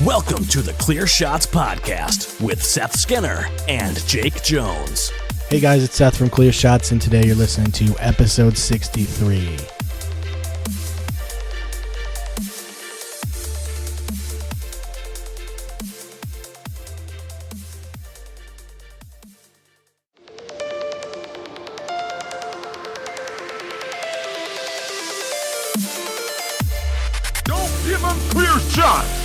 Welcome to the Clear Shots Podcast with Seth Skinner and Jake Jones. Hey guys, it's Seth from Clear Shots, and today you're listening to episode 63. Don't give him clear shots.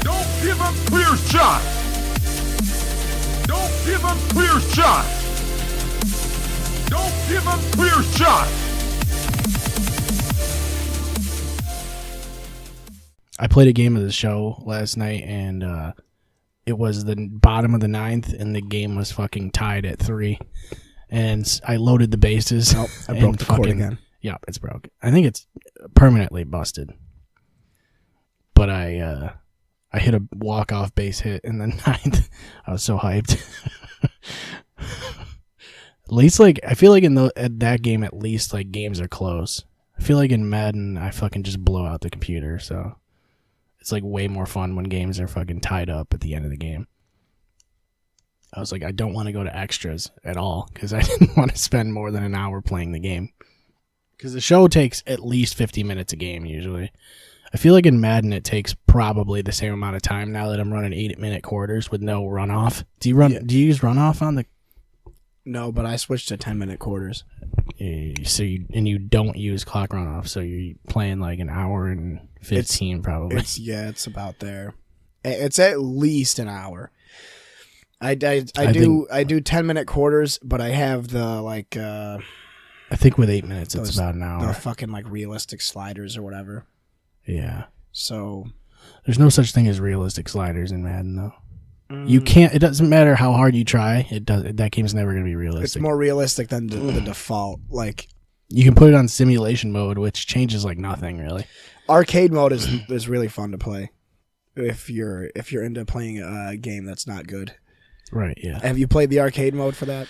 Don't give him clear shots. Don't give him clear shots. Don't give him clear shots. I played a game of the show last night, and it was the bottom of the ninth, and the game was fucking tied at 3. And I loaded the bases. Oh, I broke the cord again. Yeah, it's broke. I think it's permanently busted. But I hit a walk-off base hit in the ninth. I was so hyped. At least, I feel like at that game, at least, games are close. I feel like in Madden, I fucking just blow out the computer, so it's, way more fun when games are fucking tied up at the end of the game. I was like, I don't want to go to extras at all, because I didn't want to spend more than an hour playing the game. Because the show takes at least 50 minutes a game, usually. I feel like in Madden, it takes probably the same amount of time now that I'm running 8-minute quarters with no runoff. Do you use runoff on the... No, but I switched to 10-minute quarters. You don't use clock runoff, so you're playing an hour and 15 probably. It's about there. It's at least an hour. I do 10-minute quarters, but I have the I think with 8 minutes, it's about an hour. The fucking realistic sliders or whatever. Yeah. So there's no such thing as realistic sliders in Madden, though. You can't. It doesn't matter how hard you try. That game's never going to be realistic. It's more realistic than the default. You can put it on simulation mode, which changes nothing really. Arcade mode is really fun to play if you're into playing a game that's not good. Right. Yeah. Have you played the arcade mode for that?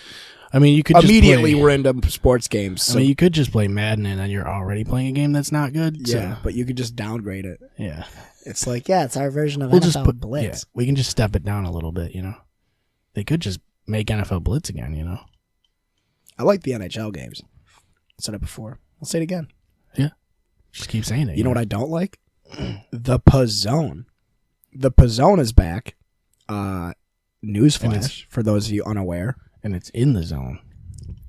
I mean, you could immediately just we're into sports games. So. I mean, you could just play Madden and then you're already playing a game that's not good. Yeah, so. but you could just downgrade it. Yeah. It's it's our version of NFL Blitz. Yeah, we can just step it down a little bit, They could just make NFL Blitz again, I like the NHL games. I said it before. I'll say it again. Yeah. Just keep saying it. You know what I don't like? The Pizzone. The Pizzone is back. Newsflash, for those of you unaware. And it's in the zone.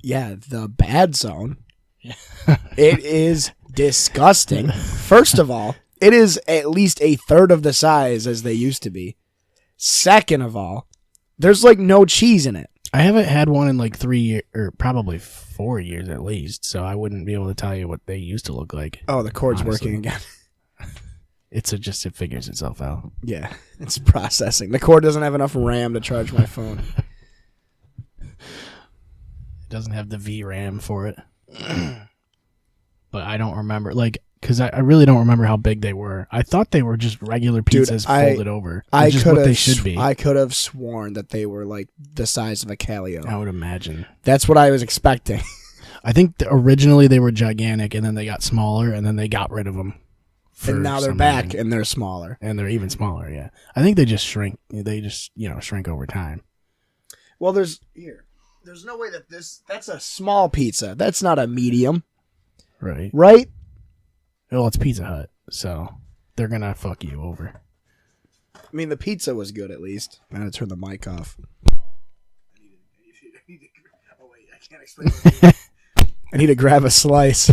Yeah, the bad zone. It is disgusting. First of all, it is at least a third of the size as they used to be. Second of all, there's no cheese in it. I haven't had one in 3 years, or probably 4 years at least, so I wouldn't be able to tell you what they used to look like. Oh, the cord's honestly. working again. It figures itself out. Yeah, it's processing. The cord doesn't have enough RAM to charge my phone. It doesn't have the VRAM for it. But I don't remember, because I really don't remember how big they were. I thought they were just regular pizzas folded over. Which is what they should be. I could have sworn that they were the size of a Calio. I would imagine. That's what I was expecting. I think originally they were gigantic, and then they got smaller, and then they got rid of them. And now they're back, and they're smaller. And they're even smaller, yeah. I think they just shrink. They just, shrink over time. Well, there's no way that's a small pizza. That's not a medium. Right. Right? Well, it's Pizza Hut, so they're going to fuck you over. I mean, the pizza was good, at least. I'm going to turn the mic off. Oh, wait, I can't explain it. I need to grab a slice.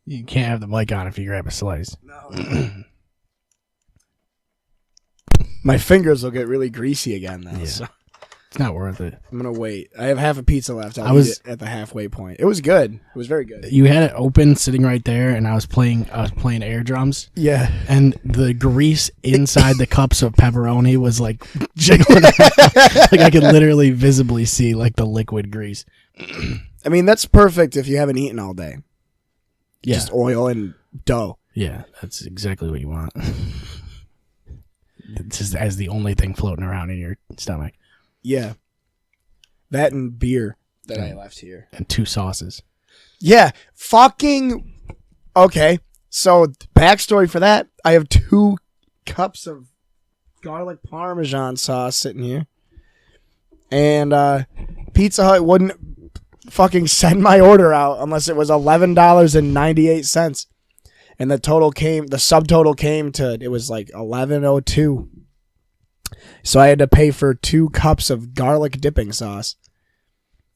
You can't have the mic on if you grab a slice. No. My fingers will get really greasy again, though. Yeah. So. It's not worth it. I'm going to wait. I have half a pizza left. I'll eat it at the halfway point. It was good. It was very good. You had it open, sitting right there, and I was playing air drums. Yeah. And the grease inside the cups of pepperoni was jiggling. I could literally visibly see the liquid grease. I mean, that's perfect if you haven't eaten all day. Yeah. Just oil and dough. Yeah, that's exactly what you want. Just as the only thing floating around in your stomach. Yeah. That and beer that I left here. And 2 sauces. Yeah. Fucking... Okay. So backstory for that, I have 2 cups of garlic Parmesan sauce sitting here. And Pizza Hut wouldn't fucking send my order out unless it was $11.98. And the subtotal came to, it was like $11.02. So I had to pay for 2 cups of garlic dipping sauce.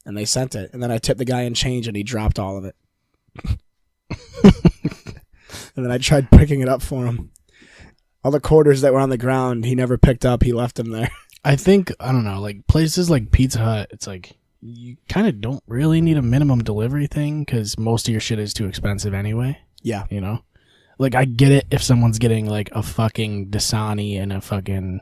And they sent it. And then I tipped the guy in change and he dropped all of it. And then I tried picking it up for him. All the quarters that were on the ground, he never picked up. He left them there. I think, I don't know, like places like Pizza Hut, it's like you kind of don't really need a minimum delivery thing because most of your shit is too expensive anyway. Yeah. You know? Like, I get it if someone's getting like a fucking Dasani and a fucking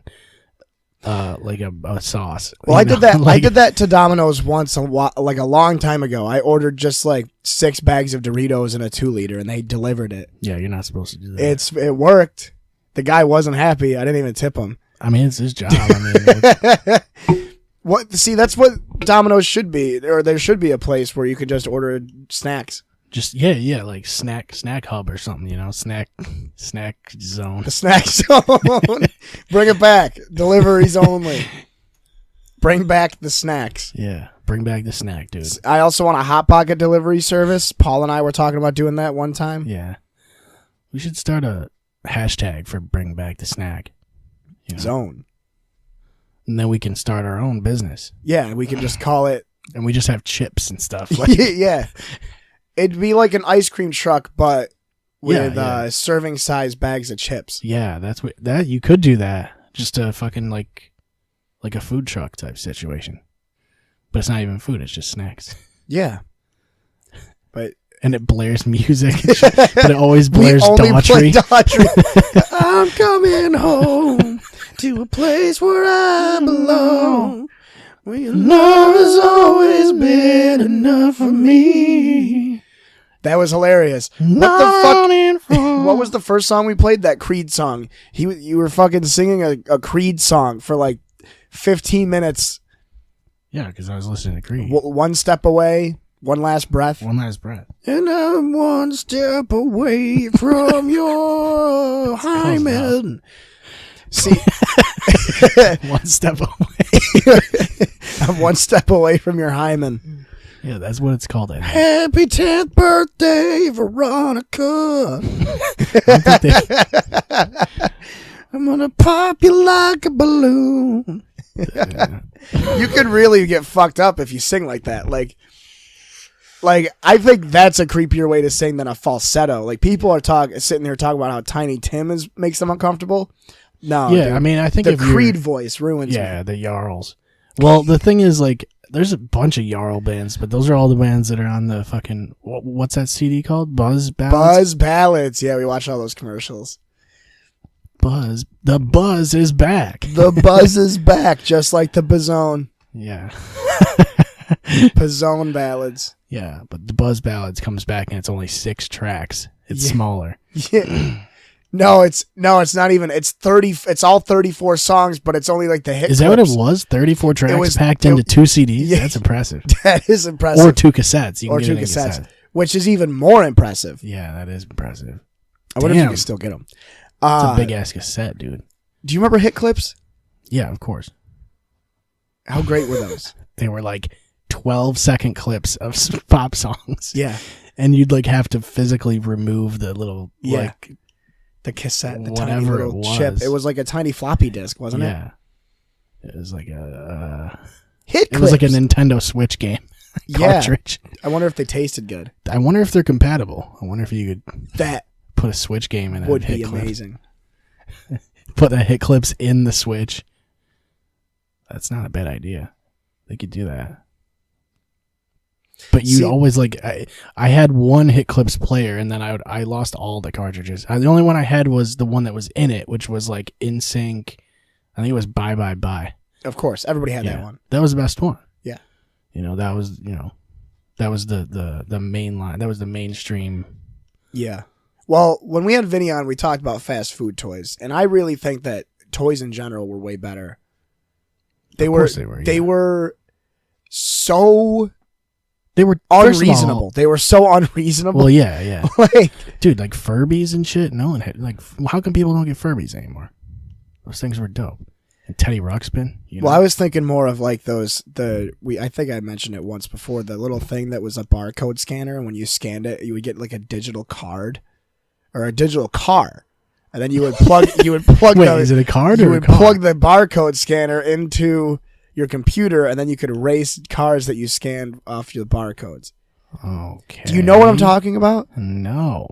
like a sauce. Well, I did that. Like, I did that to Domino's once, like a long time ago. I ordered just like 6 bags of Doritos in a 2-liter, and they delivered it. Yeah, you're not supposed to do that. It worked. The guy wasn't happy. I didn't even tip him. I mean, it's his job. I mean, what? See, that's what Domino's should be, or there should be a place where you could just order snacks. just yeah, like snack hub or something, you know, snack zone. The snack zone. Bring it back. Deliveries only. Bring back the snacks. Yeah, bring back the snack, dude. I also want a Hot Pocket delivery service. Paul and I were talking about doing that one time. Yeah, we should start a hashtag for bring back the snack. You know? Zone. And then we can start our own business. Yeah, we can just call it. And we just have chips and stuff. Yeah. It'd be like an ice cream truck, but with serving size bags of chips. Yeah, that's what that you could do that. Just a fucking like a food truck type situation. But it's not even food, it's just snacks. Yeah. But and it blares music, but it always blares Daughtry. I'm coming home to a place where I belong. Where your love has always been enough for me. That was hilarious. What the fuck? What was the first song we played? That Creed song. You were fucking singing a Creed song for like 15 minutes. Yeah, because I was listening to Creed. One step away. One last breath. One last breath. And I'm one step away from your hymen. See, one step away. I'm one step away from your hymen. Yeah, that's what it's called. Happy 10th birthday, Veronica. I'm gonna pop you like a balloon. You could really get fucked up if you sing like that. Like I think that's a creepier way to sing than a falsetto. Like people are sitting there talking about how Tiny Tim makes them uncomfortable. No, yeah, dude, I mean, I think the Creed voice ruins. Yeah, the Jarls. Well, the thing is, like, there's a bunch of Jarl bands, but those are all the bands that are on the fucking what's that CD called? Buzz Ballads. Buzz Ballads. Yeah, we watch all those commercials. The buzz is back. The buzz is back, just like the Bazzone. Yeah. Bazzone Ballads. Yeah, but the Buzz Ballads comes back and it's only 6 tracks. It's smaller. Yeah. No, it's not even. It's 30. It's all 34 songs, but it's only like the hit. Is that what it was? 34 tracks packed into 2 CDs. Yeah, that's impressive. That is impressive. Or 2 cassettes. You can or 2 cassettes, which is even more impressive. Yeah, that is impressive. I wonder if you can still get them. It's a big ass cassette, dude. Do you remember hit clips? Yeah, of course. How great were those? They were like 12-second clips of pop songs. Yeah, and you'd like have to physically remove the little like. The cassette, the whatever tiny little chip. It was like a tiny floppy disk, wasn't it? Yeah. It was like a hit clips. It was like a Nintendo Switch game cartridge. I wonder if they tasted good. I wonder if they're compatible. I wonder if you could put a Switch game in a would hit be clip. Amazing. Put the hit clips in the Switch. That's not a bad idea. They could do that. But you always like I had one hit clips player and then I lost all the cartridges. The only one I had was the one that was in it, which was like In Sync. I think it was Bye Bye Bye. Of course, everybody had that one. That was the best one. Yeah. That was the main line. That was the mainstream. Yeah. Well, when we had Vinny on, we talked about fast food toys, and I really think that toys in general were way better. They were so They were first of all- unreasonable. They were so unreasonable. Well, yeah. Like, Dude, like Furbies and shit. No one had like. How come people don't get Furbies anymore? Those things were dope. And Teddy Ruxpin. You know? well, I was thinking more of like I think I mentioned it once before, the little thing that was a barcode scanner, and when you scanned it, you would get like a digital card or a digital car, and then you would plug Wait, is it a card you or a would car? plug the barcode scanner into your computer, and then you could erase cars that you scanned off your barcodes. Okay. Do you know what I'm talking about? No.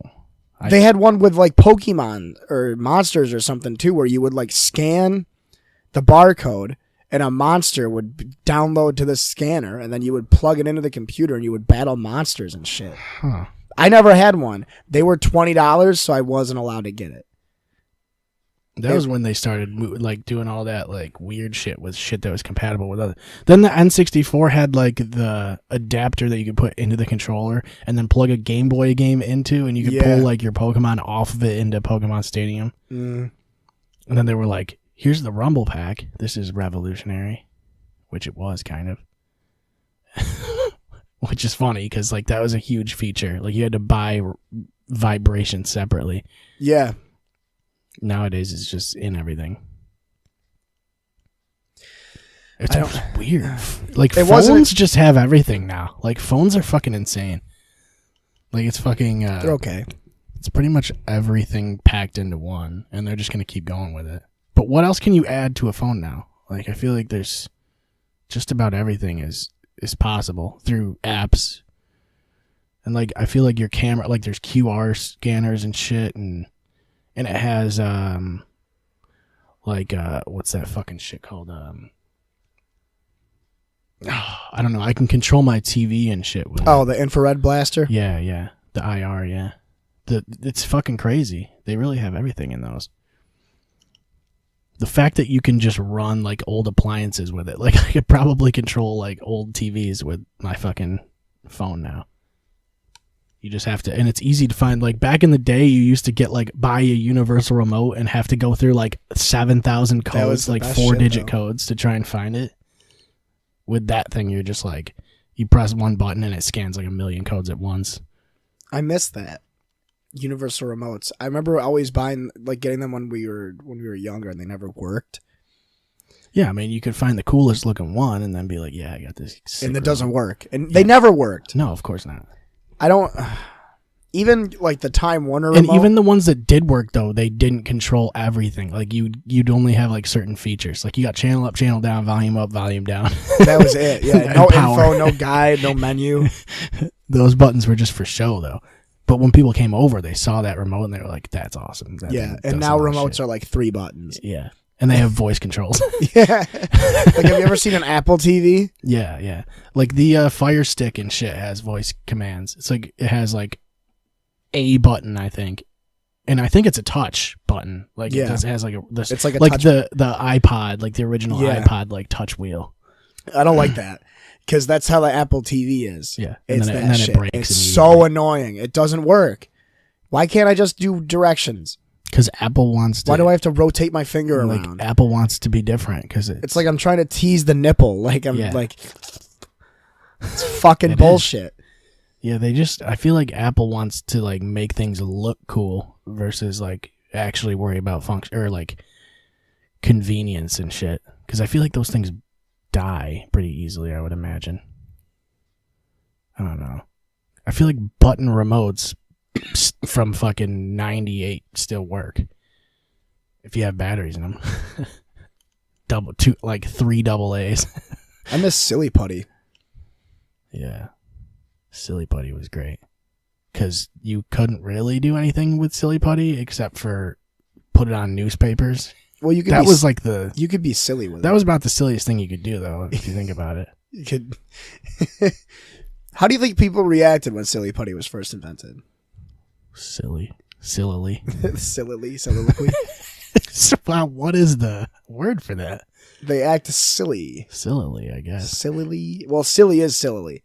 They had one with like Pokemon or monsters or something too, where you would like scan the barcode and a monster would download to the scanner, and then you would plug it into the computer and you would battle monsters and shit. Huh. I never had one. They were $20, so I wasn't allowed to get it. That was when they started like doing all that like weird shit with shit that was compatible with other. Then the N64 had like the adapter that you could put into the controller and then plug a Game Boy game into, and you could pull like your Pokemon off of it into Pokemon Stadium. And then they were like, "Here's the Rumble Pack. This is revolutionary," which it was kind of. Which is funny because like that was a huge feature. Like you had to buy vibration separately. Yeah. Nowadays, it's just in everything. It's weird. Like, phones just have everything now. Like, phones are fucking insane. Like, it's fucking... They're okay. It's pretty much everything packed into one, and they're just going to keep going with it. But what else can you add to a phone now? Like, I feel like there's... Just about everything is possible through apps. And, like, I feel like your camera... Like, there's QR scanners and shit, and it has, what's that fucking shit called? I don't know. I can control my TV and shit with the infrared blaster? Yeah. The IR, yeah. It's fucking crazy. They really have everything in those. The fact that you can just run, like, old appliances with it. Like, I could probably control, like, old TVs with my fucking phone now. You just have to, and it's easy to find. Like back in the day, you used to get like buy a universal remote and have to go through like 7,000 codes, like 4-digit codes to try and find it. With that thing, you're just like, you press one button and it scans like 1,000,000 codes at once. I miss that. Universal remotes. I remember always buying, like getting them when we were younger, and they never worked. Yeah, I mean, you could find the coolest looking one and then be like, yeah, I got this. And it doesn't work, and they never worked. No, of course not. I don't. Even like the Time Warner remote. And even the ones that did work though, they didn't control everything. Like you'd only have like certain features. Like you got channel up, channel down, volume up, volume down. That was it. Yeah, no info, no guide, no menu. Those buttons were just for show though. But when people came over, they saw that remote and they were like, "That's awesome." And now remotes are like 3 buttons. Yeah, and they have voice controls. Yeah. Like, have you ever seen an Apple TV? Yeah. Like the Fire Stick and shit has voice commands. It's like it has like a button, I think, and I think it's a touch button. Like it has like it's like touch the iPod, like the original iPod, like touch wheel. I don't like that because that's how the Apple TV is. Yeah, it's and then shit. It breaks. It's so annoying. It doesn't work. Why can't I just do directions? Because Apple wants to. Why do I have to rotate my finger like, around? Apple wants to be different because it's like I'm trying to tease the nipple. Like I'm like, it's fucking bullshit. Yeah, I feel like Apple wants to like make things look cool versus like actually worry about function or like convenience and shit. Because I feel like those things die pretty easily, I would imagine. I don't know. I feel like button remotes from fucking 98 still work if you have batteries in them. 3 double A's. I miss Silly Putty. Yeah. Silly Putty was great because you couldn't really do anything with Silly Putty except for put it on newspapers. Well, you could. You could be silly with it. That was about the silliest thing you could do, though, if you think about it. You could. How do you think people reacted when Silly Putty was first invented? Sillily. Soliloquy. Wow, what is the word for that? They act silly. Sillily, I guess. Sillily. Well, silly is sillily.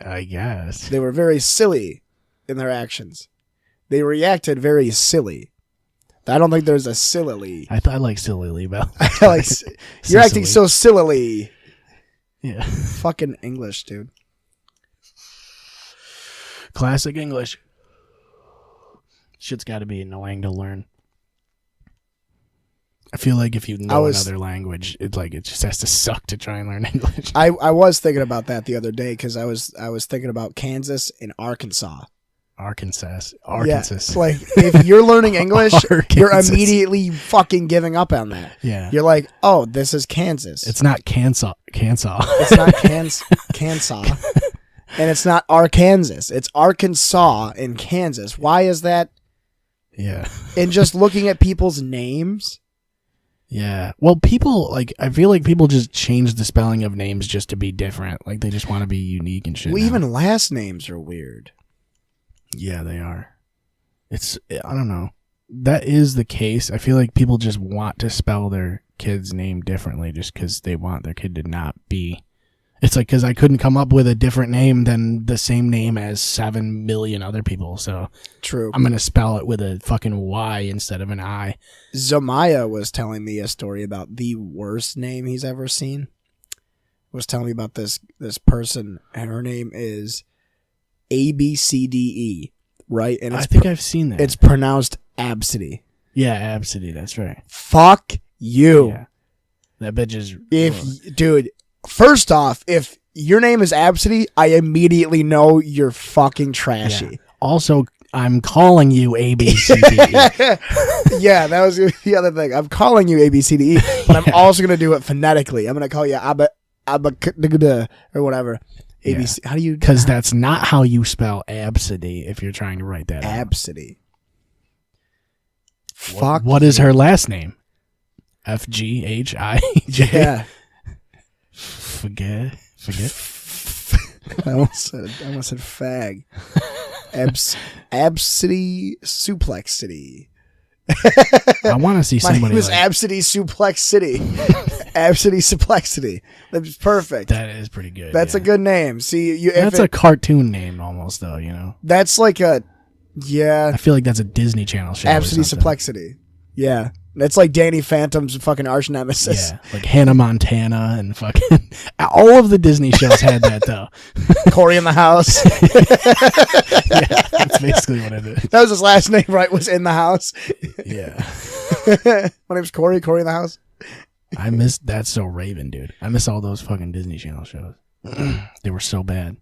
I guess. They were very silly in their actions. They reacted very silly. I don't think there's a sillily. I like sillily, Bell. You're acting so sillily. Yeah. Fucking English, dude. Classic English. Shit's got to be annoying to learn. I feel like if you know another language, it just has to suck to try and learn English. I was thinking about that the other day because I was thinking about Kansas and Arkansas. Arkansas. Yeah, like if you're learning English, you're Arkansas. immediately fucking giving up on that. Yeah. You're like, oh, this is Kansas. It's not Kansas. It's not Kansas. And it's not Arkansas. It's Arkansas in Kansas. Why is that? Yeah. And just looking at people's names. Yeah. Well, people, I feel like people just change the spelling of names just to be different. Like, they just want to be unique and shit. Well, now. even last names are weird. Yeah, they are. I don't know. That is the case. I feel like people just want to spell their kid's name differently just because they want their kid to not be. It's like, because I couldn't come up with a different name than the same name as 7 million other people. So True. I'm going to spell it with a fucking Y instead of an I. Zamaya was telling me a story about the worst name he's ever seen. Was telling me about this person, and her name is ABCDE, right? And I think I've seen that. It's pronounced Absidy. Yeah, Absidy. That's right. Fuck you. Yeah. That bitch is... Dude, first off, if your name is Absidy, I immediately know you're fucking trashy. Yeah. Also, I'm calling you ABCDE. Yeah, that was the other thing. I'm calling you ABCDE, but I'm also going to do it phonetically. I'm going to call you Abba or whatever. ABC. Yeah. How do you? Because that's not how you spell Absidy if you're trying to write that out. Absidy. Fuck. What is her last name? FGHIJ. Yeah. Forget. I almost said fag. Absidy Suplex City. I want to see My somebody name is like Absidy Suplex City. Absidy Suplex City. That's perfect. that. Is pretty good. That's a good name. See, That's a cartoon name almost, though. You know. That's like a I feel like that's a Disney Channel show. Absidy Suplexity. Yeah. That's like Danny Phantom's fucking arch nemesis. Yeah, like Hannah Montana and fucking all of the Disney shows had that though. Corey in the House. Yeah, that's basically what it is. That was his last name, right? Was in the house. Yeah. My name's Corey. Corey in the House. I miss That's So Raven, dude. I miss all those fucking Disney Channel shows. They were so bad.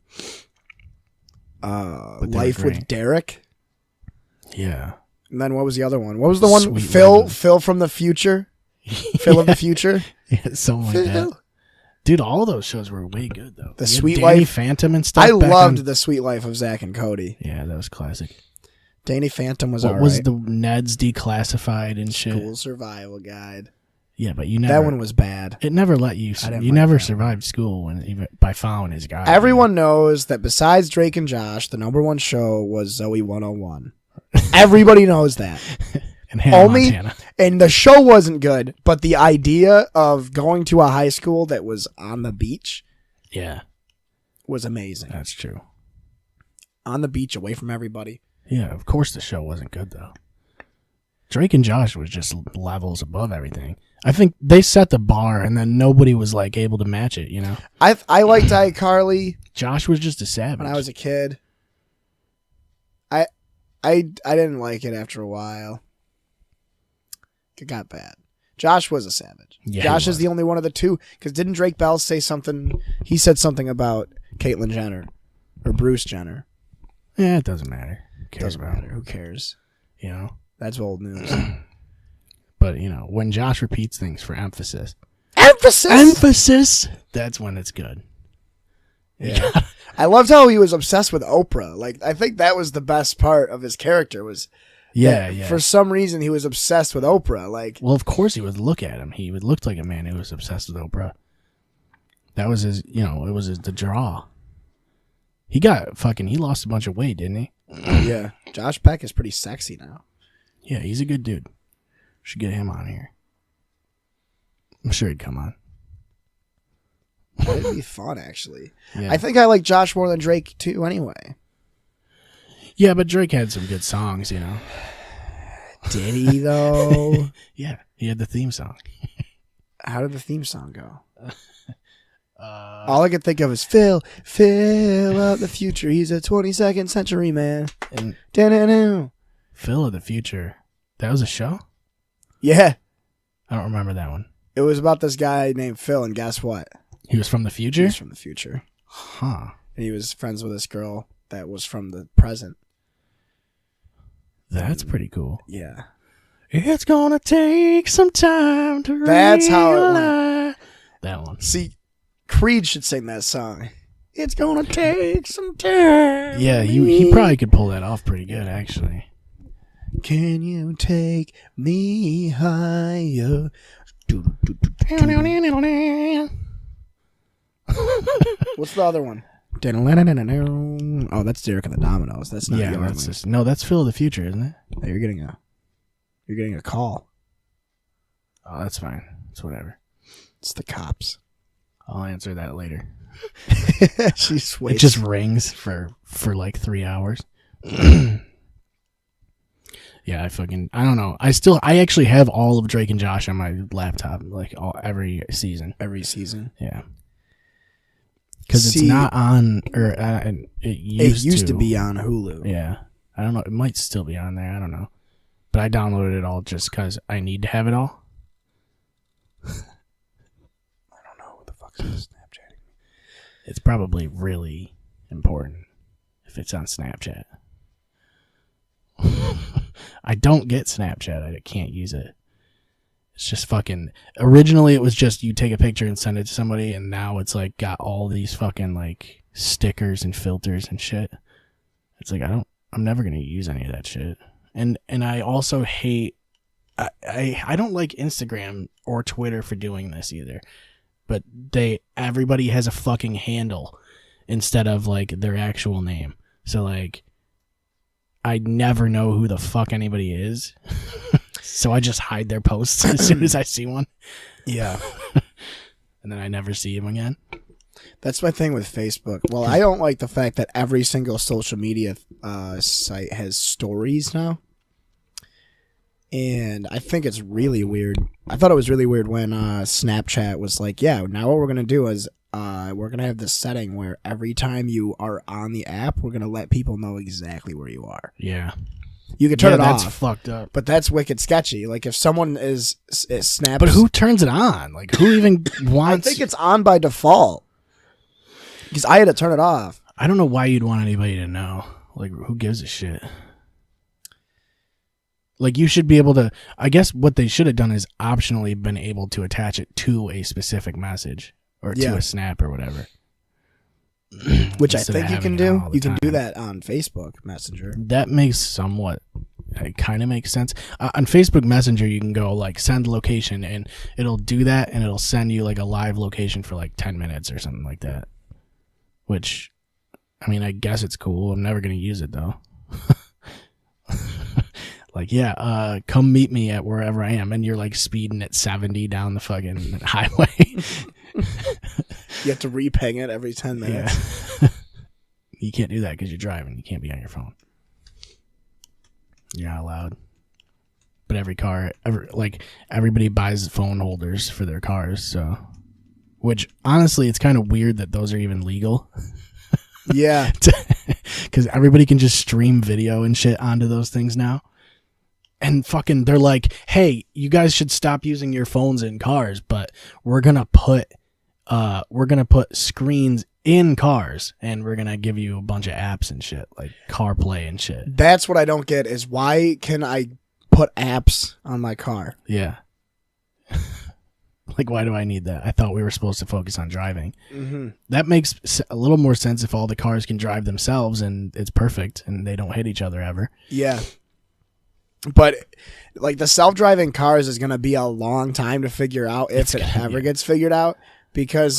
But they Life were great. with Derek. Yeah. And then what was the other one? What was the one? Sweet Phil. Raven. Phil from the future. Phil of the future. Yeah, something like that. Dude, all those shows were way good though. The You had Sweet Danny Life. Phantom and stuff. I back loved on- The Sweet Life of Zach and Cody. Yeah, that was classic. Danny Phantom was What all was right. the Ned's Declassified and shit? School Survival Guide. Yeah, but you never. That one was bad. It never let you. I didn't You like never that. survived school even by following his guide. Everyone knows that besides Drake and Josh, the number one show was Zoe 101. Everybody knows that. and Hannah Only, Montana. and the show wasn't good, but the idea of going to a high school that was on the beach Yeah, was amazing. that's true. On the beach, away from everybody. Yeah, of course the show wasn't good though. Drake and Josh was just levels above everything. I think they set the bar, and then nobody was like able to match it. You know, I liked iCarly Josh was just a savage. when I was a kid. I didn't like it after a while. It got bad. Josh was a savage. Yeah, Josh he is was. the only one of the two. Because didn't Drake Bell say something? He said something about Caitlyn Jenner or Bruce Jenner. Yeah, it doesn't matter. Who cares Doesn't about matter. it? Who cares? You know. That's old news. But you know, when Josh repeats things for emphasis, that's when it's good. Yeah. I loved how he was obsessed with Oprah. Like, I think that was the best part of his character was Yeah, that yeah. for some reason he was obsessed with Oprah. Like, Well, of course he would look at him. He would look like a man who was obsessed with Oprah. That was his, it was the draw. He lost a bunch of weight, didn't he? yeah. Josh Peck is pretty sexy now. Yeah, he's a good dude. Should get him on here. I'm sure he'd come on. It'd be fun, actually. Yeah. I think I like Josh more than Drake, too, anyway. Yeah, but Drake had some good songs, Did he, though? Yeah, he had the theme song. How did the theme song go? All I could think of is Phil of the future. He's a 22nd century man. And Da-da-da. Phil of the Future. That was a show? Yeah, I don't remember that one. it was about this guy named Phil, and guess what? He was from the future? He's from the future. Huh. And he was friends with this girl that was from the present. That's pretty cool. Yeah. It's gonna take some time to That's how it went. realize. That one. See, Creed should sing that song. It's gonna take some time. Yeah, he probably could pull that off pretty good, actually. Can you take me higher? What's the other one? Oh, that's Derek and the Dominoes. That's not Yeah, Young that's Wings. just, no, that's Phil of the Future, isn't it? Hey, you're getting a call. Oh, that's fine. It's whatever. It's the cops. I'll answer that later. She's It just rings for like 3 hours. Yeah, I don't know. I actually have all of Drake and Josh on my laptop, like every season. every season. Yeah. Because it's See, not on, or it used to be on Hulu. Yeah. I don't know. It might still be on there. I don't know. But I downloaded it all just because I need to have it all. I don't know what the fuck's this Snapchatting. It's probably really important if it's on Snapchat. I don't get Snapchat. I can't use it. It's just fucking... Originally, it was just you take a picture and send it to somebody, and now it's like got all these fucking like stickers and filters and shit. It's like I'm never gonna use any of that shit. And I also hate... I don't like Instagram or Twitter for doing this either. But everybody has a fucking handle instead of like their actual name. So like I never know who the fuck anybody is. So I just hide their posts as soon as I see one. Yeah. And then I never see them again. That's my thing with Facebook. Well, I don't like the fact that every single social media site has stories now. And I think it's really weird. I thought it was really weird when Snapchat was like, yeah, now what we're going to do is we're going to have this setting where every time you are on the app, we're going to let people know exactly where you are. Yeah. You can turn it that's off. Fucked up. But that's wicked sketchy. Like if someone is snaps... But who turns it on? Like who even I wants... think it's on by default. Because I had to turn it off. I don't know why you'd want anybody to know. Like who gives a shit? Like you should be able to... I guess what they should have done is optionally been able to attach it to a specific message. Or to a snap or whatever. Which I Instead of think you having can it do. all the You can do time. that on Facebook Messenger. That makes somewhat... It kind of makes sense. On Facebook Messenger, you can go like send location and it'll do that and it'll send you like a live location for like 10 minutes or something like that. Which, I mean, I guess it's cool. I'm never going to use it though. Like, yeah, come meet me at wherever I am. And you're like speeding at 70 down the fucking highway. You have to reping it every 10 minutes. Yeah. You can't do that because you're driving. You can't be on your phone. You're not allowed. But every car, everybody buys phone holders for their cars. So, which honestly, it's kind of weird that those are even legal. Yeah. Because everybody can just stream video and shit onto those things now. And fucking, they're like, hey, you guys should stop using your phones in cars, but we're gonna put screens in cars, and we're gonna give you a bunch of apps and shit, like CarPlay and shit. That's what I don't get is why can I put apps on my car? Yeah. Like, why do I need that? I thought we were supposed to focus on driving. Mm-hmm. That makes a little more sense if all the cars can drive themselves and it's perfect and they don't hit each other ever. Yeah. But like the self-driving cars is going to be a long time to figure out if it ever gets figured out, because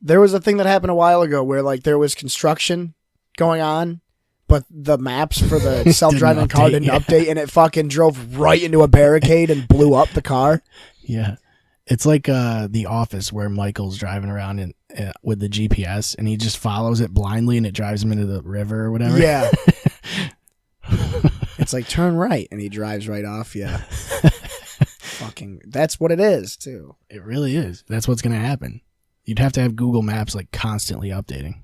there was a thing that happened a while ago where like there was construction going on, but the maps for the self-driving car didn't update, and it fucking drove right into a barricade and blew up the car. Yeah. It's like The Office, where Michael's driving around with the GPS and he just follows it blindly and it drives him into the river or whatever. Yeah. It's like turn right and he drives right off. Yeah. fucking. That's what it is too. It really is. That's what's gonna happen. You'd have to have Google Maps like constantly updating,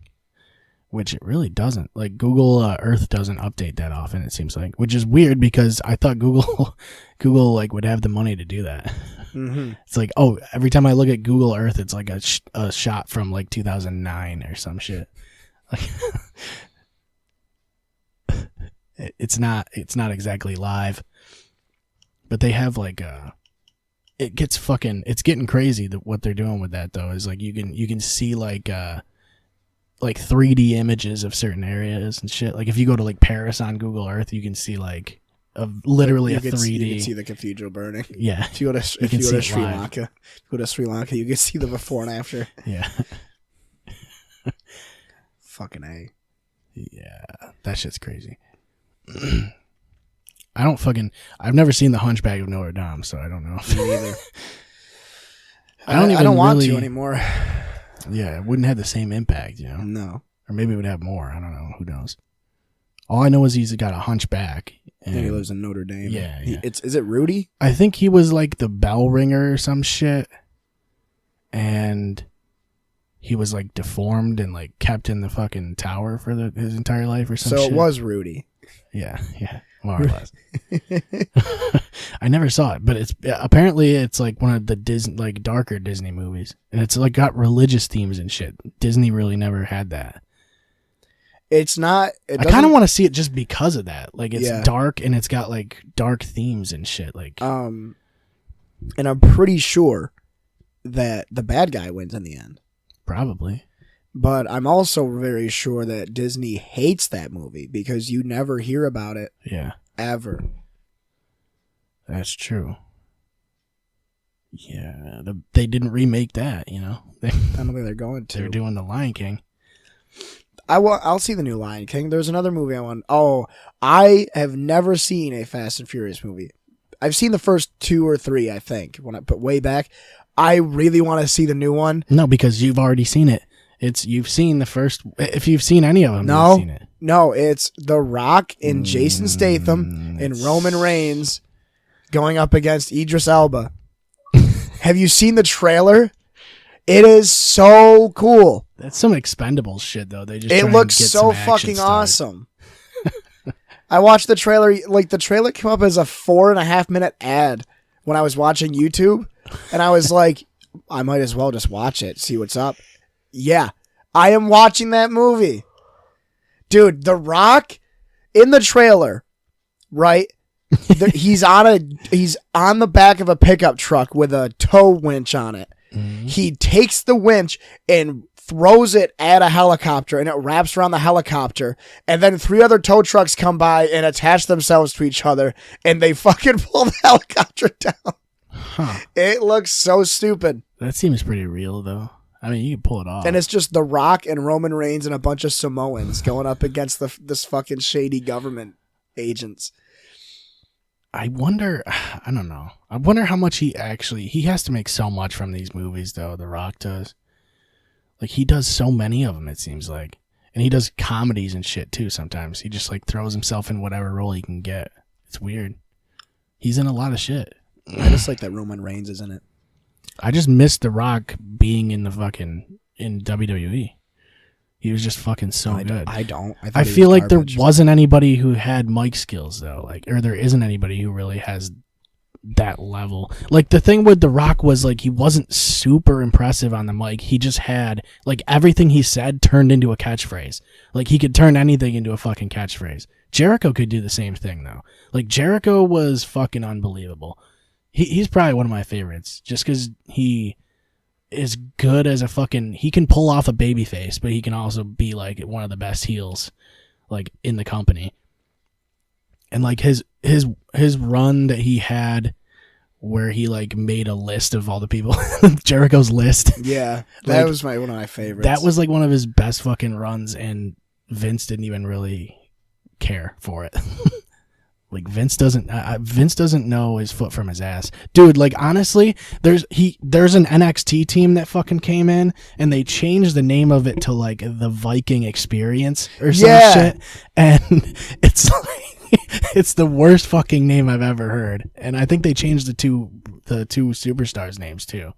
which it really doesn't. Like Google Earth doesn't update that often. It seems like, which is weird because I thought Google like would have the money to do that. Mm-hmm. It's like, oh, every time I look at Google Earth, it's like a shot from like 2009 or some shit. Like, it's not exactly live, but they have like it's getting crazy that what they're doing with that though is like you can see like 3D images of certain areas and shit. Like if you go to like Paris on Google Earth, you can see like literally a 3D. You can see the cathedral burning. Yeah. If you go to Sri Lanka, you can see the before and after. Yeah. Fucking A. Yeah, that shit's crazy. I've never seen The Hunchback of Notre Dame, so I don't know. Me either. I don't want to anymore. Yeah, it wouldn't have the same impact, you know? No. Or maybe it would have more. I don't know. Who knows? All I know is he's got a hunchback. And he lives in Notre Dame. Yeah. Is it Rudy? I think he was like the bell ringer or some shit. And he was like deformed and like kept in the fucking tower for his entire life or some shit. So it was Rudy. Yeah, more or less. I never saw it, but apparently it's like one of the darker Disney movies, and it's like got religious themes and shit. Disney really never had that. It's not. I kind of want to see it just because of that. Like it's Yeah. dark and it's got like dark themes and shit. Like and I'm pretty sure that the bad guy wins in the end. probably. But I'm also very sure that Disney hates that movie because you never hear about it Yeah, ever. that's true. Yeah, they didn't remake that. You know, I don't think they're going to. they're doing The Lion King. I'll see the new Lion King. There's another movie I want. Oh, I have never seen a Fast and Furious movie. I've seen the first 2 or 3, I think, when I put way back. I really want to see the new one. No, because you've already seen it. You've seen the first. If you've seen any of them, No, you've seen it. No, it's The Rock and Jason Statham and Roman Reigns going up against Idris Elba. Have you seen the trailer? It is so cool. That's some Expendables shit, though. They just It try looks and get so some action fucking started. awesome. I watched the trailer. Like the trailer came up as a 4.5-minute ad when I was watching YouTube, and I was like, I might as well just watch it, see what's up. Yeah, I am watching that movie. Dude, The Rock in the trailer, right? He's on the back of a pickup truck with a tow winch on it. Mm-hmm. He takes the winch and throws it at a helicopter, and it wraps around the helicopter, and then 3 other tow trucks come by and attach themselves to each other, and they fucking pull the helicopter down. Huh. It looks so stupid. That seems pretty real, though. I mean, you can pull it off. And it's just The Rock and Roman Reigns and a bunch of Samoans going up against this fucking shady government agents. I wonder, I don't know. I wonder how much he has to make so much from these movies, though, The Rock does. Like, he does so many of them, it seems like. And he does comedies and shit, too, sometimes. He just, like, throws himself in whatever role he can get. It's weird. He's in a lot of shit. I just like that Roman Reigns is in it. I just missed The Rock being in WWE. He was just fucking so good. I don't. I feel like there wasn't anybody who had mic skills though, or there isn't anybody who really has that level. Like the thing with The Rock was like he wasn't super impressive on the mic. He just had like everything he said turned into a catchphrase. Like he could turn anything into a fucking catchphrase. Jericho could do the same thing though. Like Jericho was fucking unbelievable. He's probably one of my favorites just because he is good as a fucking. He can pull off a baby face, but he can also be like one of the best heels, like in the company. And like his run that he had, where he like made a list of all the people, Jericho's list. Yeah, that was one of my favorites. That was like one of his best fucking runs, and Vince didn't even really care for it. Like Vince doesn't know his foot from his ass, dude. Like honestly, there's an NXT team that fucking came in and they changed the name of it to like the Viking Experience or some shit, and it's like it's the worst fucking name I've ever heard. And I think they changed it to the two superstars' names too.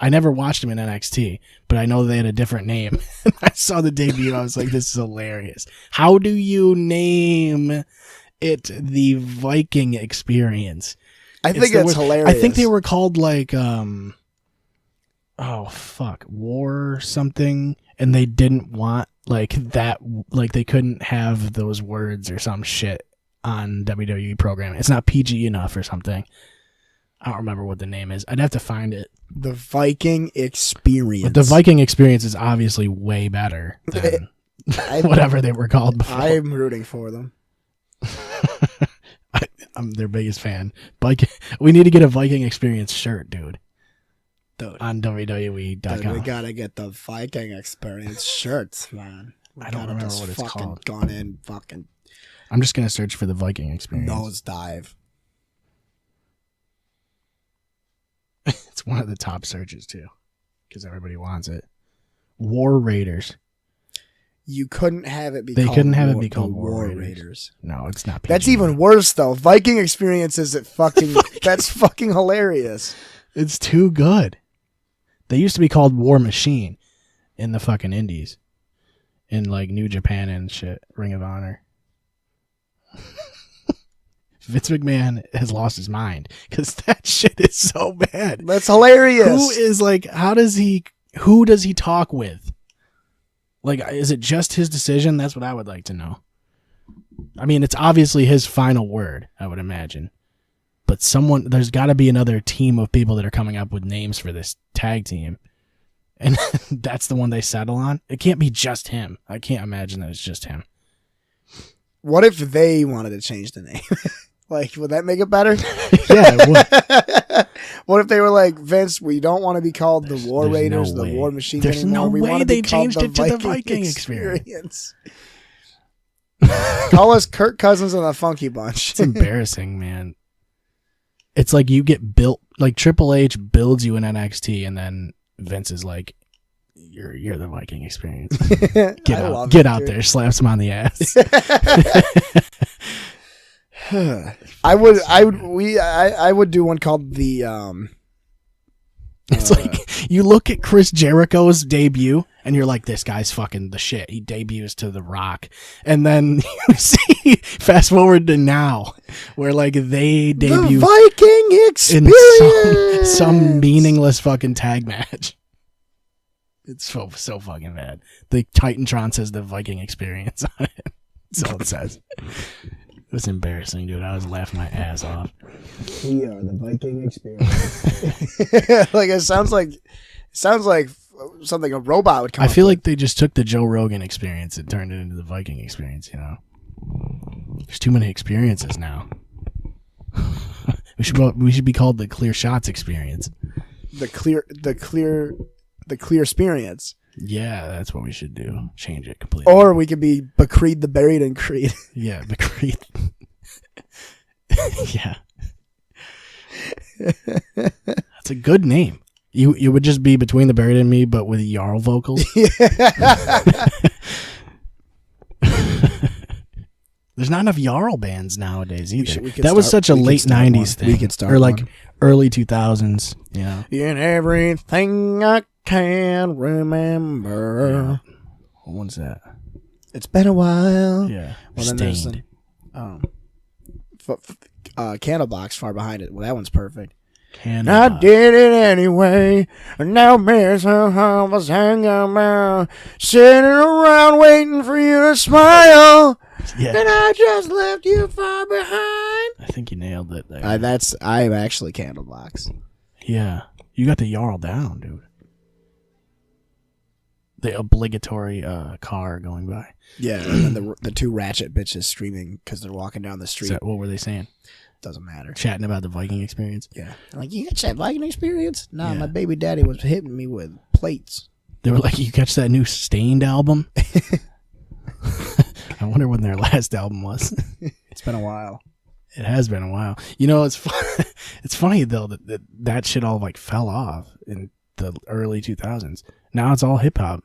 I never watched them in NXT, but I know they had a different name. I saw the debut. I was like, this is hilarious. How do you name it the Viking Experience? I think it's hilarious. I think they were called like, War something, and they didn't want like that, like they couldn't have those words or some shit on WWE programming. It's not PG enough or something. I don't remember what the name is. I'd have to find it. The Viking Experience. But the Viking Experience is obviously way better than whatever they were called before. I'm rooting for them. I'm their biggest fan. We need to get a Viking Experience shirt, dude. On WWE.com. Dude, we gotta get the Viking Experience shirts, man. I don't remember what it's called. Gone in fucking. I'm just gonna search for the Viking Experience. Nosedive. It's one of the top searches too, because everybody wants it. War Raiders. You couldn't have it be. They called couldn't have War, it be called War Raiders. Raiders. No, it's not. PG. That's even worse though. Viking Experience is it fucking. That's fucking hilarious. It's too good. They used to be called War Machine in the fucking Indies, in like New Japan and shit. Ring of Honor. Vince McMahon has lost his mind because that shit is so bad. That's hilarious. Who is like? Who does he talk with? Like, is it just his decision? That's what I would like to know. I mean, it's obviously his final word, I would imagine. But there's got to be another team of people that are coming up with names for this tag team. And that's the one they settle on. It can't be just him. I can't imagine that it's just him. What if they wanted to change the name? Like, would that make it better? Yeah, it would. What if they were like, Vince, we don't want to be called the War Raiders, no the way. War Machine There's anymore. no We way want to they be called changed it to the Viking Experience. Call us Kirk Cousins and the Funky Bunch. It's embarrassing, man. It's like you get built, like Triple H builds you in NXT, and then Vince is like, "You're the Viking Experience. Get out there." Slaps him on the ass. I would do one called the. It's like you look at Chris Jericho's debut, and you're like, "This guy's fucking the shit." He debuts to The Rock, and then you see, fast forward to now, where like they debut the Viking Experience in some meaningless fucking tag match. It's so fucking bad. The Titantron says the Viking Experience on it. That's all it says. It was embarrassing, dude. I was laughing my ass off. We are the Viking Experience. Like it sounds like something a robot would come. I feel like they just took the Joe Rogan Experience and turned it into the Viking Experience. You know, there's too many experiences now. We should be called the Clear Shots Experience. The clear experience. Yeah, that's what we should do. Change it completely. Or we could be Becreed the Buried in Creed. Yeah, Becreed. Yeah. That's a good name. You would just be Between the Buried and Me, but with Jarl vocals. Yeah. There's not enough Jarl bands nowadays either. That was such a late 90s thing. We could start or like early 2000s, you know. In everything I can remember. Yeah. What one's that? It's been a while. Yeah. Well, then there's Stained. Candlebox far behind it. Well, that one's perfect. Candlebox. I did it anyway. And now Miss was hanging around, sitting around waiting for you to smile. Yeah. And I just left you far behind. I think you nailed it there. I'm actually Candlebox. Yeah. You got the Jarl down, dude. The obligatory car going by. Yeah, and then the two ratchet bitches screaming because they're walking down the street. What were they saying? Doesn't matter. Chatting about the Viking Experience? Yeah. Like, you got that Viking Experience? Nah, Yeah. my baby daddy was hitting me with plates. They were like, you catch that new Stained album? I wonder when their last album was. It's been a while. It has been a while. You know, it's it's funny though that shit all like fell off in the early 2000s. Now it's all hip hop.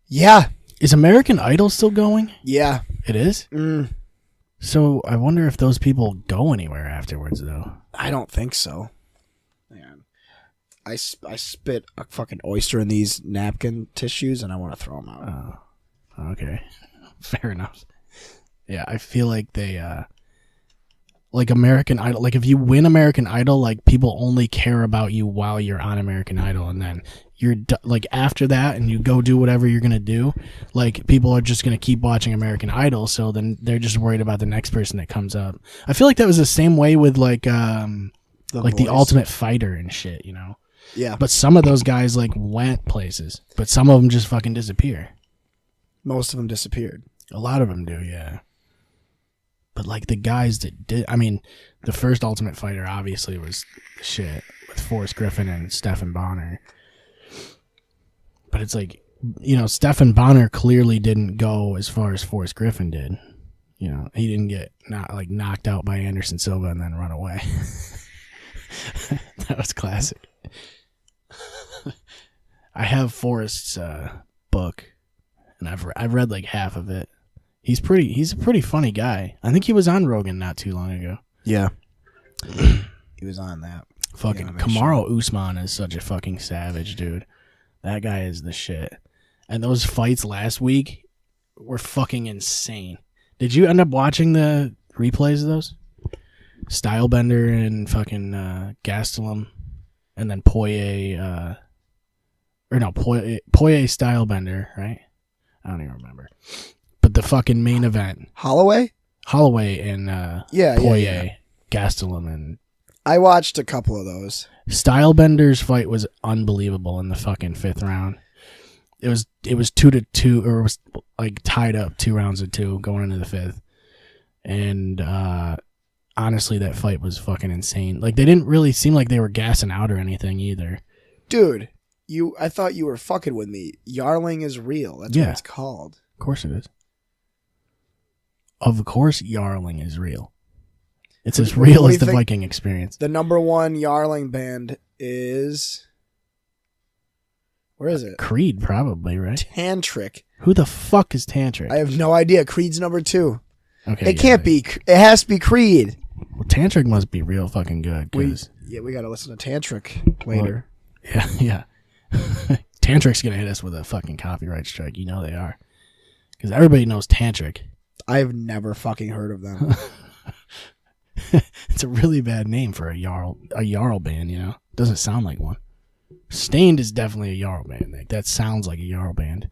Yeah. Is American Idol still going? Yeah. It is? So I wonder if those people go anywhere afterwards, though. I don't think so. Man, I spit a fucking oyster in these napkin tissues, and I want to throw them out. Oh, okay. Fair enough. Yeah, I feel like they, like American Idol, like if you win American Idol, like people only care about you while you're on American Idol, and then you're like after that and you go do whatever you're gonna do, like people are just gonna keep watching American Idol, so then they're just worried about the next person that comes up. I feel like that was the same way with like the Ultimate Fighter and shit, you know. Yeah, but some of those guys like went places, but some of them just fucking disappear. Most of them disappeared. A lot of them do, yeah. But like the guys that did, I mean, the first Ultimate Fighter obviously was shit with Forrest Griffin and Stephen Bonner. But it's like, you know, Stephen Bonner clearly didn't go as far as Forrest Griffin did. You know, he didn't get knocked out by Anderson Silva and then run away. That was classic. I have Forrest's book, and I've read like half of it. He's a pretty funny guy. I think he was on Rogan not too long ago. Yeah. He was on that. Fucking Kamaru Usman is such a fucking savage, dude. That guy is the shit. And those fights last week were fucking insane. Did you end up watching the replays of those? Stylebender and fucking Gastelum, and then Poirier Stylebender, right? I don't even remember. But the fucking main event, Holloway and Poirier, Gastelum, and I watched a couple of those. Stylebender's fight was unbelievable in the fucking 5th round. It was 2-2, or it was like tied up 2 rounds of 2 going into the 5th. And honestly, that fight was fucking insane. Like they didn't really seem like they were gassing out or anything either. Dude, I thought you were fucking with me. Yarling is real. That's what it's called. Of course it is. Of course, Yarling is real. It's as real as the Viking Experience. The #1 Yarling band is... Where is it? Creed, probably, right? Tantric. Who the fuck is Tantric? I have no idea. Creed's #2. Okay, it can't be. It has to be Creed. Well, Tantric must be real fucking good. We got to listen to Tantric later. Well, yeah. Tantric's going to hit us with a fucking copyright strike. You know they are. Because everybody knows Tantric. I've never fucking heard of them. It's a really bad name for a Jarl band, you know? Doesn't sound like one. Stained is definitely a Jarl band. Like, that sounds like a Jarl band.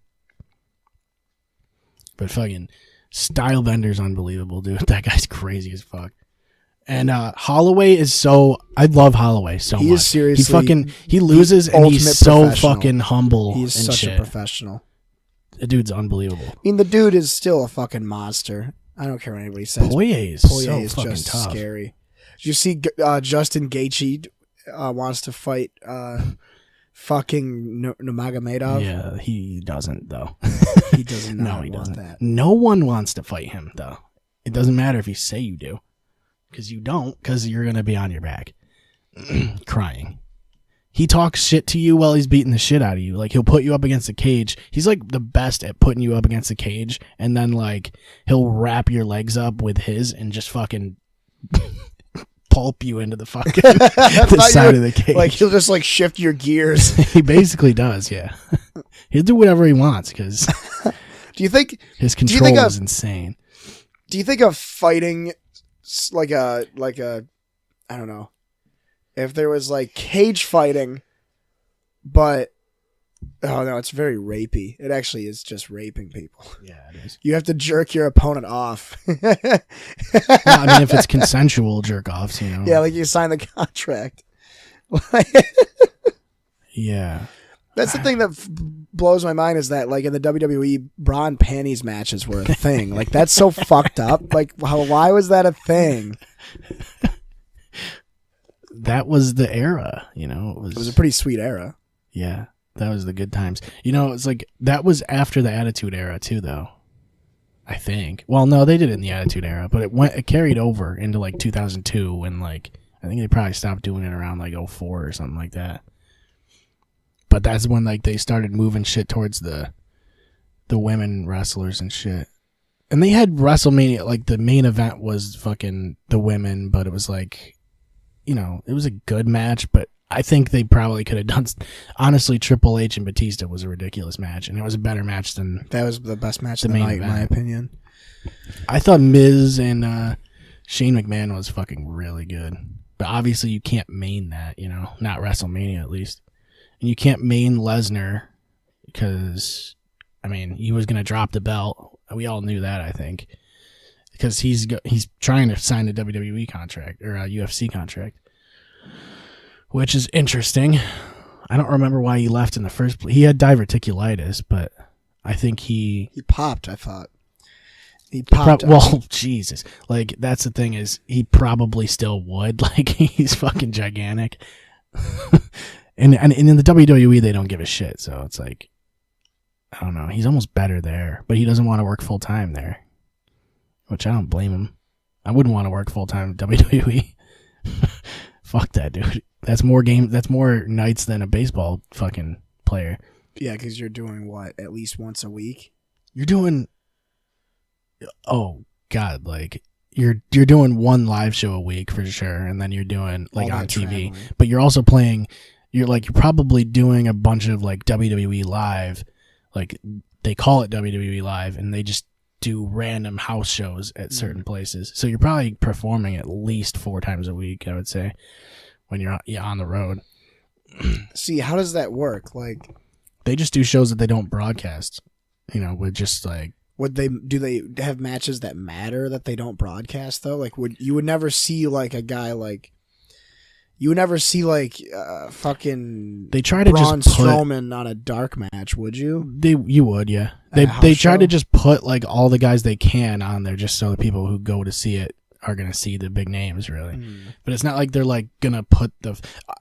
But fucking Stylebender's unbelievable, dude. That guy's crazy as fuck. And Holloway is so... I love Holloway so much. He is seriously... He loses and he's so fucking humble. He's and such shit. a professional. The dude's unbleevable. I mean, the dude is still a fucking monster. I don't care what anybody says. Poirier is fucking just tough. Scary. Did you see Justin Gaethje wants to fight fucking Nurmagomedov? Yeah, he doesn't, though. He does not No, he want doesn't. that. No one wants to fight him, though. It doesn't matter if you say you do. Because you don't, because you're going to be on your back crying. He talks shit to you while he's beating the shit out of you. Like, he'll put you up against the cage. He's, like, the best at putting you up against the cage. And then, like, he'll wrap your legs up with his and just fucking pulp you into the fucking the side of the cage. Like, he'll just, like, shift your gears. He basically does, yeah. He'll do whatever he wants, because do you think his control is insane. Do you think of fighting like a I don't know, if there was like cage fighting, but oh no, it's very rapey. It actually is just raping people. Yeah, it is. You have to jerk your opponent off. Well, I mean, if it's consensual jerk offs, you know. Yeah, like you sign the contract. Yeah. That's the thing that blows my mind, is that like in the WWE, bra and panties matches were a thing. Like, that's so fucked up. Like, why was that a thing? That was the era, you know. It was a pretty sweet era. Yeah, that was the good times. You know, it's like that was after the Attitude Era too, though. I think. Well, no, they did it in the Attitude Era, but it carried over into like 2002, when like I think they probably stopped doing it around like 04 or something like that. But that's when like they started moving shit towards the women wrestlers and shit. And they had WrestleMania, like the main event was fucking the women, but it was like, you know, it was a good match, but I think they probably could have done. Honestly, Triple H and Batista was a ridiculous match, and it was a better match than That was the best match the of the main night, in my event. opinion. I thought Miz and Shane McMahon was fucking really good. But obviously you can't main that, you know, not WrestleMania at least. And you can't main Lesnar because, I mean, he was going to drop the belt. We all knew that, I think. Because he's trying to sign a WWE contract or a UFC contract. Which is interesting. I don't remember why he left in the first place. He had diverticulitis, but I think He popped, I thought. He popped. well, Jesus. Like, that's the thing is, he probably still would. Like, he's fucking gigantic. and in the WWE, they don't give a shit. So it's like, I don't know. He's almost better there, but he doesn't want to work full time there, which I don't blame him. I wouldn't want to work full time at WWE. Fuck that, dude. That's more nights than a baseball fucking player. Yeah, because you're doing what? At least once a week? You're doing, oh God, like you're doing one live show a week for sure, and then you're doing like All on that TV, traveling. but you're also playing. You're probably doing a bunch of like WWE live, like they call it WWE live, and they just do random house shows at certain places. So you're probably performing at least 4 times a week, I would say, when you're on the road. See, how does that work? Like, They just do shows that they don't broadcast, you know, with just like, do they have matches that matter that they don't broadcast though? Like, you would never see like a guy like, you would never see like fucking they try to Braun just put, Strowman on a dark match, would you? you would, yeah. At a house They try show? to just put like all the guys they can on there just so the people who go to see it are going to see the big names, really. But it's not like they're like going to put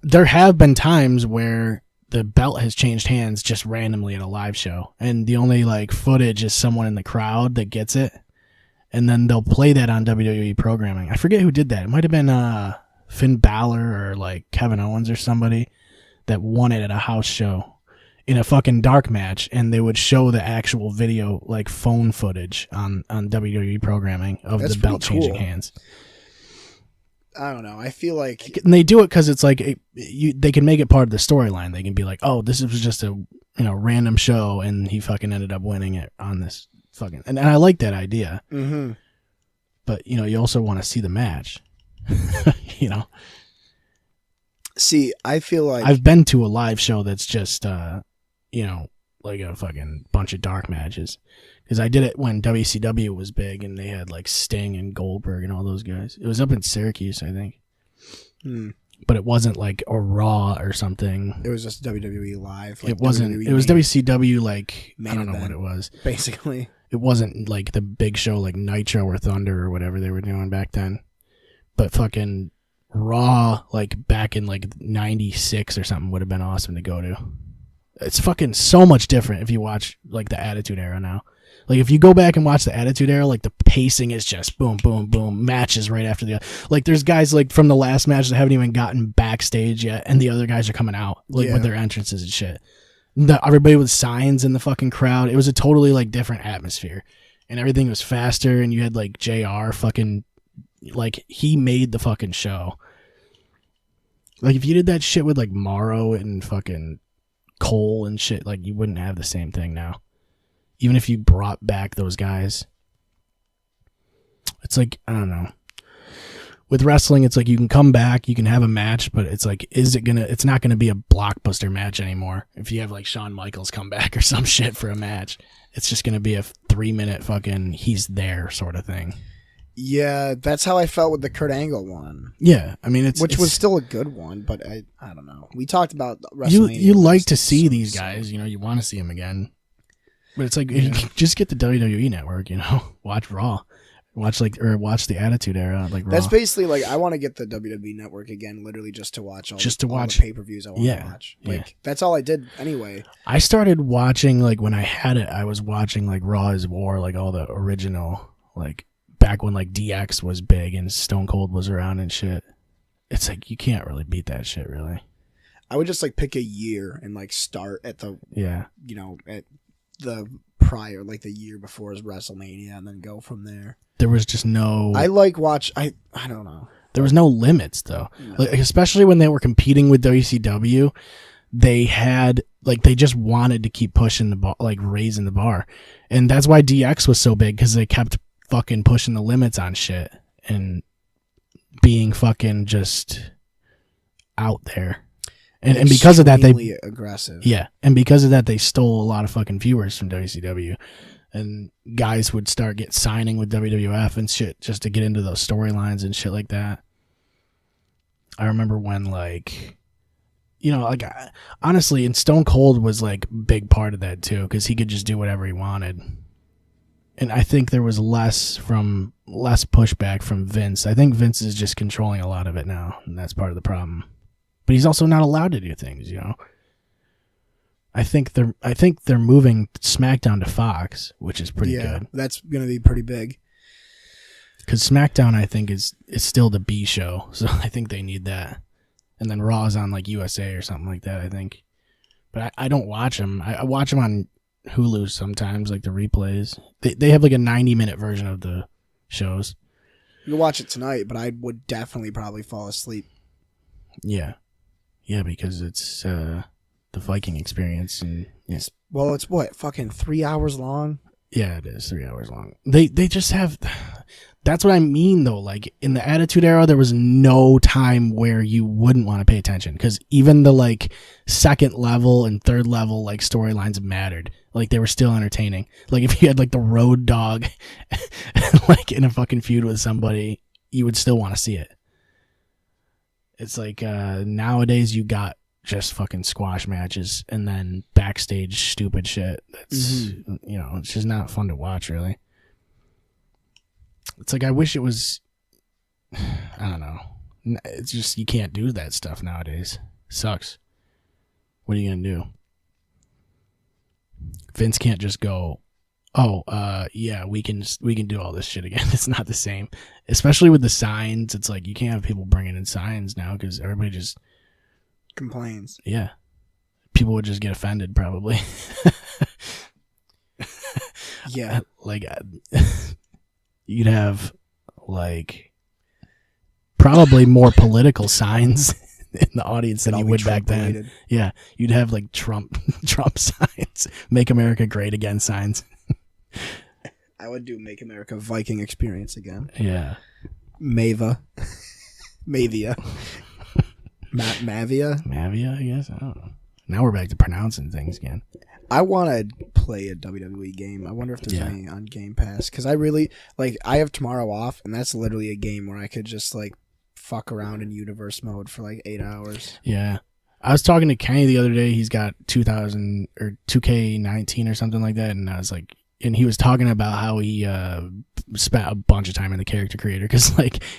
there have been times where the belt has changed hands just randomly at a live show, and the only like footage is someone in the crowd that gets it, and then they'll play that on WWE programming. I forget who did that. It might have been Finn Balor or like Kevin Owens or somebody that won it at a house show in a fucking dark match, and they would show the actual video, like phone footage on WWE programming of That's the belt pretty changing cool. hands. I don't know. I feel like And they do it because it's like they can make it part of the storyline. They can be like, oh, this was just a random show, and he fucking ended up winning it on this fucking. And I like that idea, but you also want to see the match. See, I feel like I've been to a live show that's just like a fucking bunch of dark matches, because I did it when WCW was big and they had like Sting and Goldberg and all those guys. It was up in Syracuse, I think. But it wasn't like a Raw or something. it was just WWE live. Like It wasn't. WWE It was main- WCW. Like I main don't know what event. it was. basically. It wasn't like the big show like Nitro or Thunder or whatever they were doing back then. But fucking Raw, like back in like '96 or something, would have been awesome to go to. It's fucking so much different if you watch like the Attitude Era now. Like if you go back and watch the Attitude Era, like the pacing is just boom, boom, boom, matches right after the other. Like there's guys like from the last match that haven't even gotten backstage yet, and the other guys are coming out like Yeah. with their entrances and shit. Everybody with signs in the fucking crowd. It was a totally like different atmosphere, and everything was faster. And you had like JR fucking like he made the fucking show. Like if you did that shit with like Morrow and fucking Cole and shit, like you wouldn't have the same thing now. Even if you brought back those guys, it's like, I don't know. With wrestling, it's like you can come back, you can have a match, but it's like, it's not gonna be a blockbuster match anymore. If you have like Shawn Michaels come back or some shit for a match, it's just gonna be a 3-minute fucking he's there sort of thing. Yeah, that's how I felt with the Kurt Angle one. Yeah, I mean Which was it's, still a good one, but I don't know. We talked about WrestleMania. you like last to see episode, these so- guys, you want to see them again. But it's like, if you just get the WWE Network, watch Raw, watch the Attitude Era, like Raw. That's basically like I want to get the WWE Network again, literally just to watch all watch- the pay-per-views I want yeah, to watch. yeah. Like that's all I did anyway. I started watching, like when I had it, I was watching like Raw is War, like all the original, like back when like DX was big and Stone Cold was around and shit. It's like you can't really beat that shit, really. I would just like pick a year and like start at the Yeah. at the prior, like the year before his WrestleMania, and then go from there. There was just no. I don't know. There was no limits though, No. like, especially when they were competing with WCW. They had they just wanted to keep pushing the bar, like raising the bar, and that's why DX was so big because they kept fucking pushing the limits on shit and being fucking just out there. And because of that, Extremely aggressive. Yeah, and because of that, they stole a lot of fucking viewers from WCW, and guys would start signing with WWF and shit just to get into those storylines and shit like that. I remember when honestly, and Stone Cold was big part of that too, because he could just do whatever he wanted, and I think there was less pushback from Vince. I think Vince is just controlling a lot of it now, and that's part of the problem. But he's also not allowed to do things, I think they're moving SmackDown to Fox, which is pretty good. That's gonna be pretty big. Because SmackDown, I think, is still the B show, so I think they need that. And then Raw is on USA or something like that, I think. But I don't watch them. I watch them on Hulu sometimes, the replays. They have a 90-minute version of the shows. You can watch it tonight, but I would definitely probably fall asleep. Yeah. Yeah, because it's the Viking experience. And yes. Well, it's what, fucking 3 hours long? Yeah, it is 3 hours long. They just have... That's what I mean, though. In the Attitude Era, there was no time where you wouldn't want to pay attention. Because even the, second level and third level, storylines mattered. They were still entertaining. If you had, the Road Dogg, in a fucking feud with somebody, you would still want to see it. It's nowadays you got just fucking squash matches and then backstage stupid shit. That's, it's just not fun to watch, really. It's I wish it was, I don't know. It's just, you can't do that stuff nowadays. Sucks. What are you going to do? Vince can't just go, yeah, we can do all this shit again. It's not the same. Especially with the signs. It's you can't have people bringing in signs now because everybody just complains. Yeah. People would just get offended probably. Yeah. You'd have probably more political signs in the audience than you would back then. Yeah. You'd have Trump signs, Make America Great Again signs. I would do Make America Viking Experience again. Yeah. Mavia. Mavia, I guess. I don't know. Now we're back to pronouncing things again. I want to play a WWE game. I wonder if there's any on Game Pass. Because I really, I have tomorrow off, and that's literally a game where I could just, fuck around in universe mode for, 8 hours. Yeah. I was talking to Kenny the other day. He's got 2000 or 2K19 or something like that, and I was and he was talking about how he spent a bunch of time in the character creator because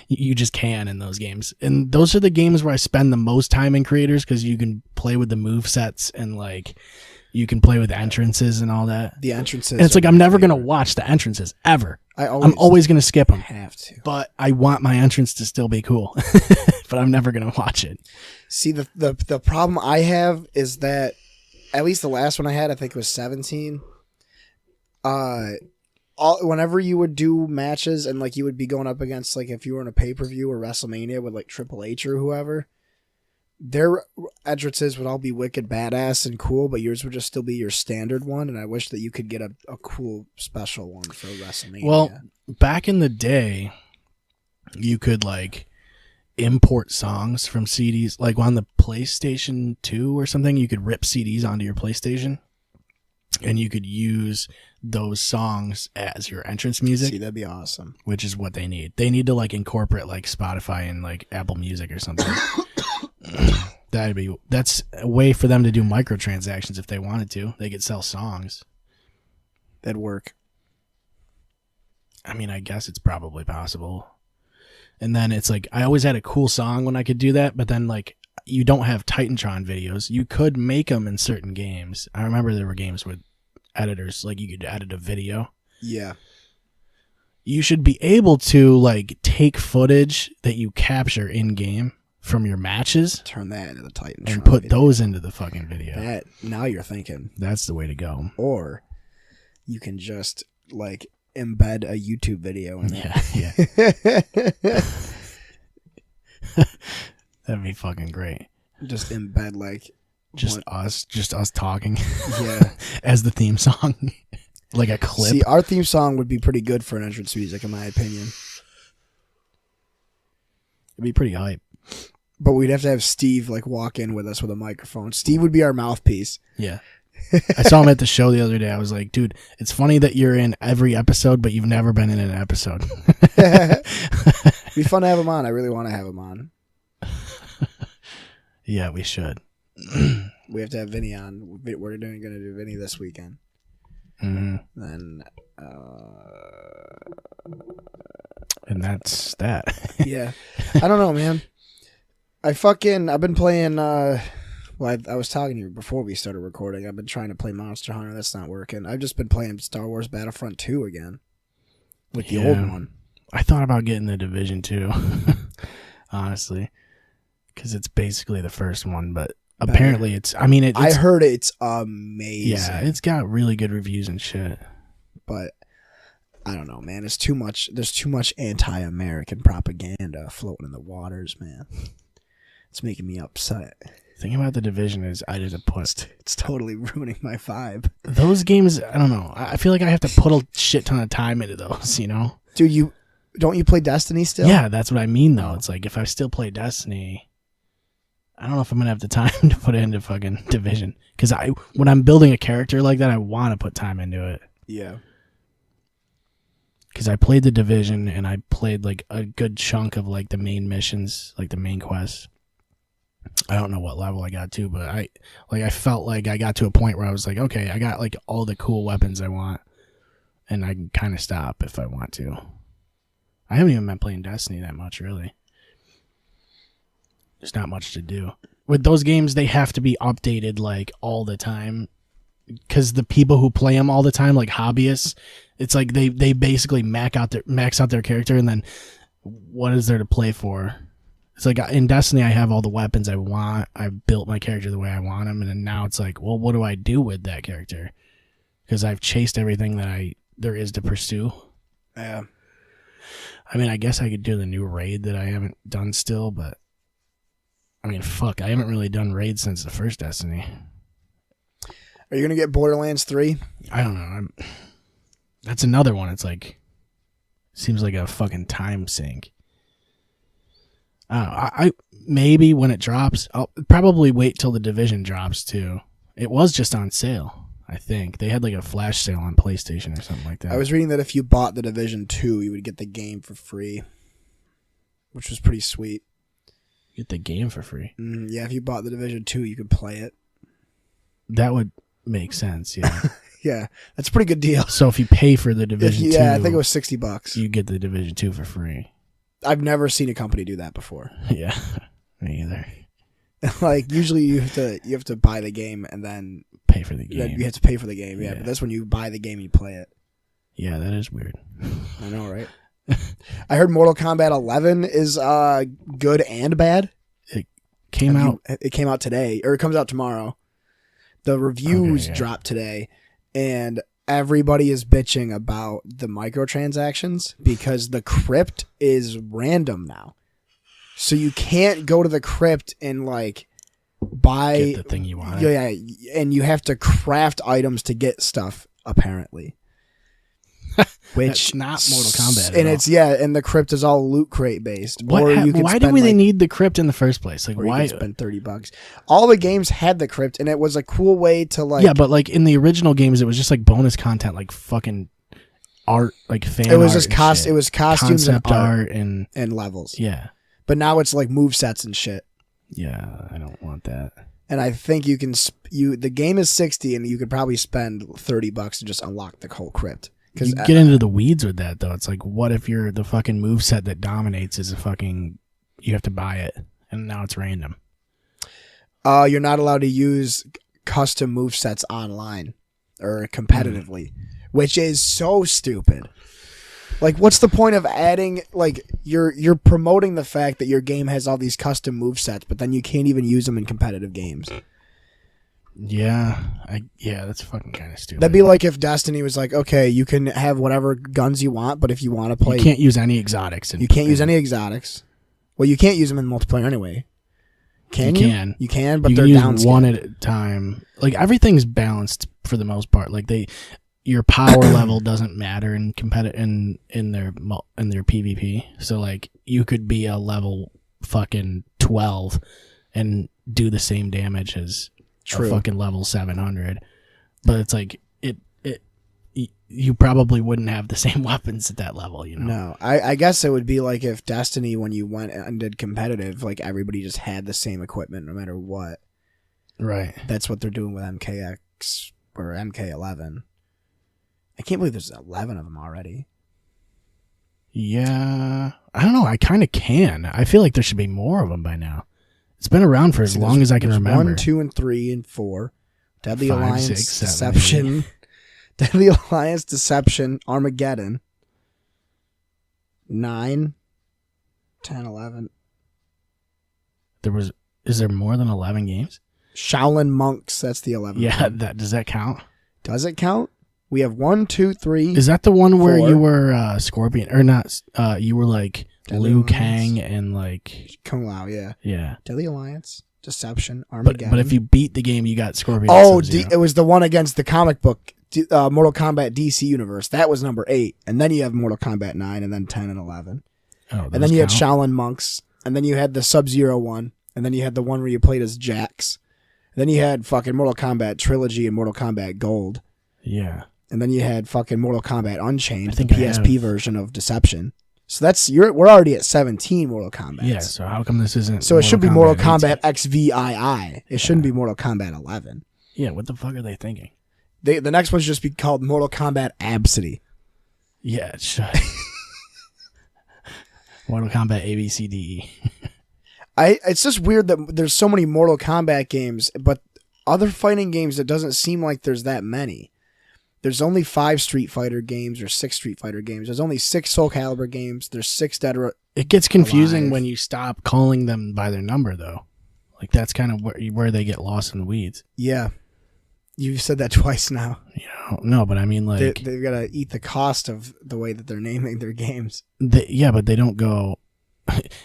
you just can in those games, and those are the games where I spend the most time in creators because you can play with the move sets and you can play with entrances and all that. The entrances, and it's I'm never gonna watch the entrances ever. I'm always gonna skip them. Have to, but I want my entrance to still be cool. But I'm never gonna watch it. See, the problem I have is that at least the last one I had, I think it was 17. Whenever you would do matches and you would be going up against if you were in a pay-per-view or WrestleMania with Triple H or whoever, their entrances would all be wicked badass and cool, but yours would just still be your standard one, and I wish that you could get a cool special one for WrestleMania. Well, back in the day, you could import songs from CDs, on the PlayStation 2 or something. You could rip CDs onto your PlayStation, and you could use those songs as your entrance music. See, that'd be awesome. Which is what they need. They need to incorporate Spotify and Apple Music or something. That's a way for them to do microtransactions if they wanted to. They could sell songs. That'd work. I mean, I guess it's probably possible. And then it's I always had a cool song when I could do that, but then you don't have Titantron videos. You could make them in certain games. I remember there were games with editors, you could edit a video. Yeah. You should be able to take footage that you capture in game from your matches, turn that into the Titantron and put video. those into the fucking video. Now you're thinking. That's the way to go. Or you can just like embed a YouTube video in it. Yeah. That'd be fucking great. Just embed like just us talking. Yeah. As the theme song. Like a clip. See, our theme song would be pretty good for an entrance music, in my opinion. It'd be pretty hype. But we'd have to have Steve like walk in with us with a microphone. Steve would be our mouthpiece. Yeah. I saw him at the show the other day. I was like, dude, it's funny that you're in every episode, but you've never been in an episode. It'd be fun to have him on. I really want to have him on. Yeah, we should. We have to have Vinny on. We're going to do Vinny this weekend. Mm-hmm. Then, and that's that. Yeah. I don't know, man. I've been playing, I was talking to you before we started recording. I've been trying to play Monster Hunter. That's not working. I've just been playing Star Wars Battlefront 2 again. With the old one. I thought about getting the Division 2. Honestly. Because it's basically the first one, but apparently I heard it's amazing. Yeah, it's got really good reviews and shit. But I don't know, man. It's too much. There's too much anti-American propaganda floating in the waters, man. It's making me upset. The thing about the Division is I did it's totally ruining my vibe. Those games, I don't know. I feel like I have to put a shit ton of time into those, you know? Dude, don't you play Destiny still? Yeah, that's what I mean, though. It's like if I still play Destiny, I don't know if I'm going to have the time to put it into fucking Division. Because when I'm building a character like that, I want to put time into it. Yeah. Because I played the Division and I played like a good chunk of like the main missions, like the main quests. I don't know what level I got to, but I felt like I got to a point where I was like, okay, I got like all the cool weapons I want, and I can kind of stop if I want to. I haven't even been playing Destiny that much, really. There's not much to do. With those games, they have to be updated like all the time, because the people who play them all the time, like hobbyists, it's like they basically max out their character, and then what is there to play for? It's like in Destiny, I have all the weapons I want. I've built my character the way I want him, and then now it's like, well, what do I do with that character? Because I've chased everything that there is to pursue. Yeah. I mean, I guess I could do the new raid that I haven't done still, but I mean, fuck, I haven't really done raids since the first Destiny. Are you gonna get Borderlands 3? I don't know. That's another one. It's like, seems like a fucking time sink. I maybe when it drops, I'll probably wait till the Division drops too. It was just on sale, I think. They had like a flash sale on PlayStation or something like that. I was reading that if you bought the Division 2, you would get the game for free, which was pretty sweet. Get the game for free? Yeah, if you bought the Division 2, you could play it. That would make sense, yeah. Yeah, that's a pretty good deal. So if you pay for the Division 2... Yeah, I think it was $60. You get the Division 2 for free. I've never seen a company do that before. Yeah, me either. Like usually you have to buy the game and then pay for the game. You have to pay for the game, yeah. But that's when you buy the game, you play it. Yeah, that is weird. I know, right? I heard Mortal Kombat 11 is good and bad. It came out. It came out today, or it comes out tomorrow. The reviews dropped today, and everybody is bitching about the microtransactions because the crypt is random now. So you can't go to the crypt and like buy get the thing you want. Yeah, and you have to craft items to get stuff apparently. Which That's not Mortal Kombat. And it's and the crypt is all loot crate based. Why do they need the crypt in the first place? Like, why spend $30? All the games had the crypt, and it was a cool way to like. Yeah, but like in the original games, it was just like bonus content, like fucking art, like fan. It was art just it was costumes concept and art and levels. Yeah, but now it's like move sets and shit. Yeah, I don't want that. And I think you can the game is $60, and you could probably spend $30 to just unlock the whole crypt. You get into the weeds with that, though. It's like, what if you're the fucking moveset that dominates is you have to buy it, and now it's random. You're not allowed to use custom movesets online or competitively, which is so stupid. Like, what's the point of adding, like, you're promoting the fact that your game has all these custom movesets, but then you can't even use them in competitive games. Yeah, that's fucking kind of stupid. That'd be like if Destiny was like, okay, you can have whatever guns you want, but if you want to play, you can't use any exotics. You can't use any exotics. Well, you can't use them in multiplayer anyway. Can you? You can, but they're use downscaled. one at a time. Like everything's balanced for the most part. Like your power level doesn't matter in in their PvP. So like you could be a level fucking 12 and do the same damage as a fucking level 700, but it's like you probably wouldn't have the same weapons at that level, you know. No, I guess it would be like if Destiny, when you went and did competitive, like everybody just had the same equipment no matter what. Right. That's what they're doing with MKX or MK11. I can't believe there's 11 of them already. Yeah, I don't know. I kind of can. I feel like there should be more of them by now. It's been around for as long as I can remember. 1, 2, and 3, and 4. Deadly 5, Alliance, 6, 7, Deception. 8. Deadly Alliance, Deception, Armageddon. 9, 10, 11. Is there more than 11 games? Shaolin Monks, that's the 11th. Yeah, does that count? Does it count? We have 1, 2, 3. Is that the one where 4. you were Scorpion or not? You were like Deadly Liu Alliance. Kang and like Kung Lao, yeah. yeah. Deadly Alliance, Deception, But Armageddon. if you beat the game, you got Scorpion. Oh, and Sub-Zero. it was the one against the comic book, Mortal Kombat DC Universe. That was number 8. And then you have Mortal Kombat 9, and then 10 and 11. Oh, And then you had Shaolin Monks. And then you had the Sub-Zero one. And then you had the one where you played as Jax. And then you had fucking Mortal Kombat Trilogy and Mortal Kombat Gold. Yeah. And then you had fucking Mortal Kombat Unchained, I think the PSP version of Deception. So we're already at 17 Mortal Kombat. Yeah. So how come this isn't? So it should be Mortal 18? Kombat XVII. It shouldn't be Mortal Kombat 11. Yeah. What the fuck are they thinking? The next one should just be called Mortal Kombat Absidy. Yeah, it should. Mortal Kombat ABCDE. It's just weird that there's so many Mortal Kombat games, but other fighting games, it doesn't seem like there's that many. There's only 5 Street Fighter games or 6 Street Fighter games. There's only 6 Soul Calibur games. There's 6 Dead or It gets confusing Alive. when you stop calling them by their number, though. Like that's kind of where they get lost in the weeds. Yeah. You've said that twice now. You know, no, but I mean, like They've got to eat the cost of the way that they're naming their games. yeah, but they don't go.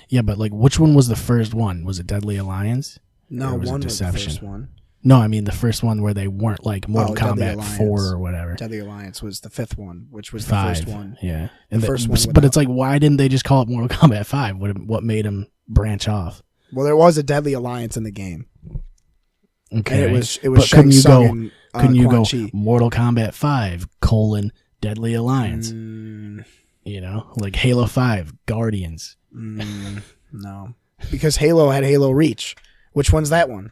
Yeah, but like, which one was the first one? Was it Deadly Alliance? No, Or was it one was the Deception? first one. No, I mean the first one where they weren't like Mortal Deadly Kombat Alliance. 4 or whatever. Deadly Alliance was the 5th one, which was 5, the first one. yeah. The first one but without- it's like, why didn't they just call it Mortal Kombat 5? What made them branch off? Well, there was a Deadly Alliance in the game. Okay, And it was but Shang couldn't you Tsung go? and, Couldn't you Quan go Chi. Mortal Kombat 5 : Deadly Alliance? Mm, You know, like Halo 5 Guardians. no, because Halo had Halo Reach. Which one's that one?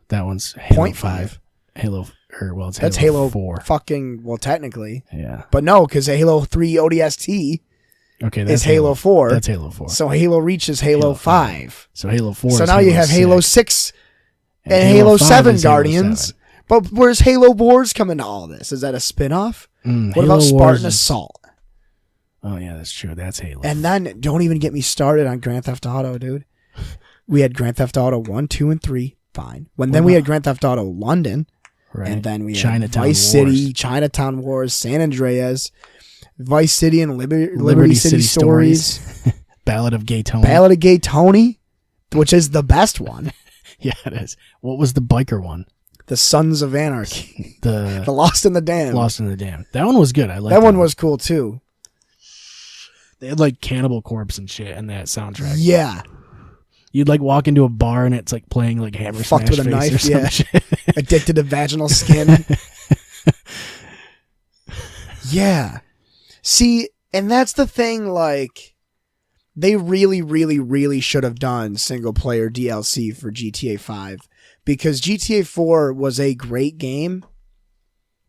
That one's Halo 0.5. 5. Halo, or well, it's That's Halo Halo 4. Fucking, well, technically. Yeah. But no, because Halo 3 ODST Okay, is Halo 4. That's Halo 4. So Halo Reach is Halo 5. So Halo 4. So is now you have Halo 6 and Halo 5 7 is Halo Guardians. 7. But where's Halo Wars coming to all this? Is that a spin-off? What Halo about Wars Spartan is- Assault? Oh yeah, that's true. That's Halo. And then don't even get me started on Grand Theft Auto, dude. We had Grand Theft Auto 1, 2, and 3. Fine. Then we had Grand Theft Auto London. right. And then we had Chinatown Vice Wars. City, Chinatown Wars, San Andreas, Vice City and Liberty City Stories, Ballad of Gay Tony. Ballad of Gay Tony, which is the best one. Yeah, it is. What was the biker one? The Sons of Anarchy. The The Lost in the Dam. Lost in the Dam. That one was good. I liked that one was cool too. They had like Cannibal Corpse and shit in that soundtrack. Yeah. You'd like walk into a bar and it's like playing like Hammer Fucked Smash with a Face or knife, some yeah. shit. Addicted to vaginal skin. Yeah. See, and that's the thing, like, they really, really, really should have done single player DLC for GTA 5 because GTA 4 was a great game.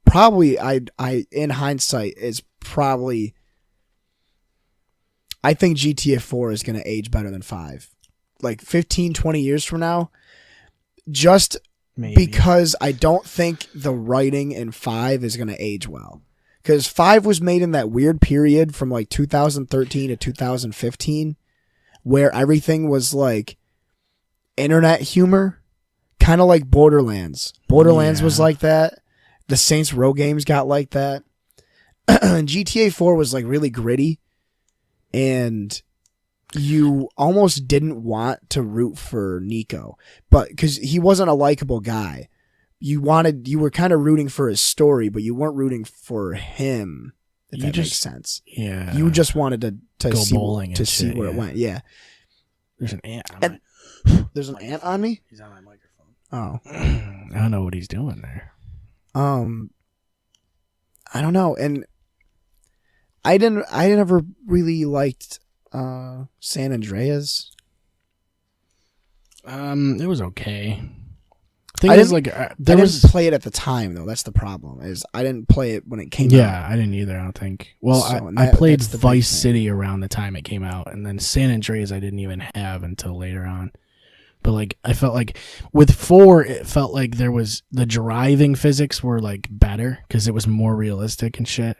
Probably, I in hindsight, is probably, I think GTA 4 is going to age better than 5. Like 15, 20 years from now, just Maybe. because I don't think the writing in 5 is going to age well. Because 5 was made in that weird period from like 2013 to 2015 where everything was like internet humor, kind of like Borderlands. Borderlands was Yeah. like that. The Saints Row games got like that. And GTA 4 was like really gritty, and you almost didn't want to root for Nico, but because he wasn't a likable guy. You were kind of rooting for his story, but you weren't rooting for him. If that makes sense. Yeah. You just wanted to Go see bowling and see shit, where it yeah. went. Yeah. There's an ant. There's an ant on me. He's on my microphone. Oh. I don't know what he's doing there. I don't know, and I never really liked San Andreas. It was okay. I was didn't- like I there was didn't play it at the time though. That's the problem. Is I didn't play it when it came out. yeah, I didn't either. I don't think. Well, So, I played that's the big Vice thing. City around the time it came out, and then San Andreas I didn't even have until later on. But like I felt like with 4, it felt like there was the driving physics were like better because it was more realistic and shit.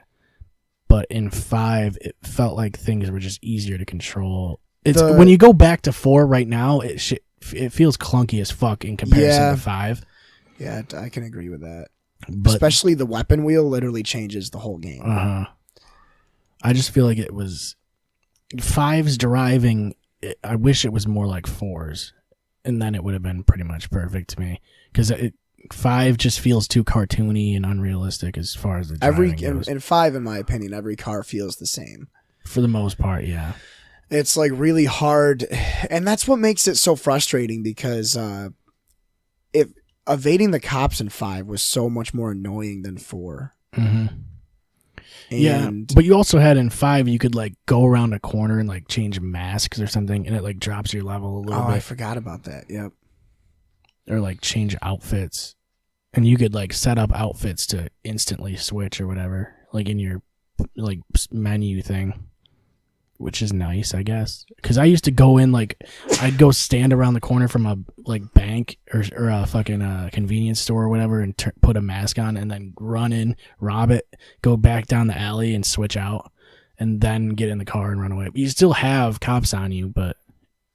But in 5, it felt like things were just easier to control. It's when you go back to 4 right now, it feels clunky as fuck in comparison to 5. Yeah, I can agree with that. But Especially the weapon wheel literally changes the whole game. I just feel like it was 5's driving. I wish it was more like 4's, and then it would have been pretty much perfect to me because 5 just feels too cartoony and unrealistic as far as the driving goes. In 5, in my opinion, every car feels the same. For the most part, yeah. It's like really hard, and that's what makes it so frustrating because if evading the cops in 5 was so much more annoying than 4. Mm-hmm. Yeah, And but you also had in 5 you could like go around a corner and like change masks or something, and it like drops your level a little I bit, forgot about that. Yep. or like change outfits, and you could like set up outfits to instantly switch or whatever, like in your like menu thing, which is nice, I guess. Because I used to go in like I'd go stand around the corner from a like bank or a fucking convenience store or whatever, and put a mask on, and then run in, rob it, go back down the alley and switch out, and then get in the car and run away. You still have cops on you, but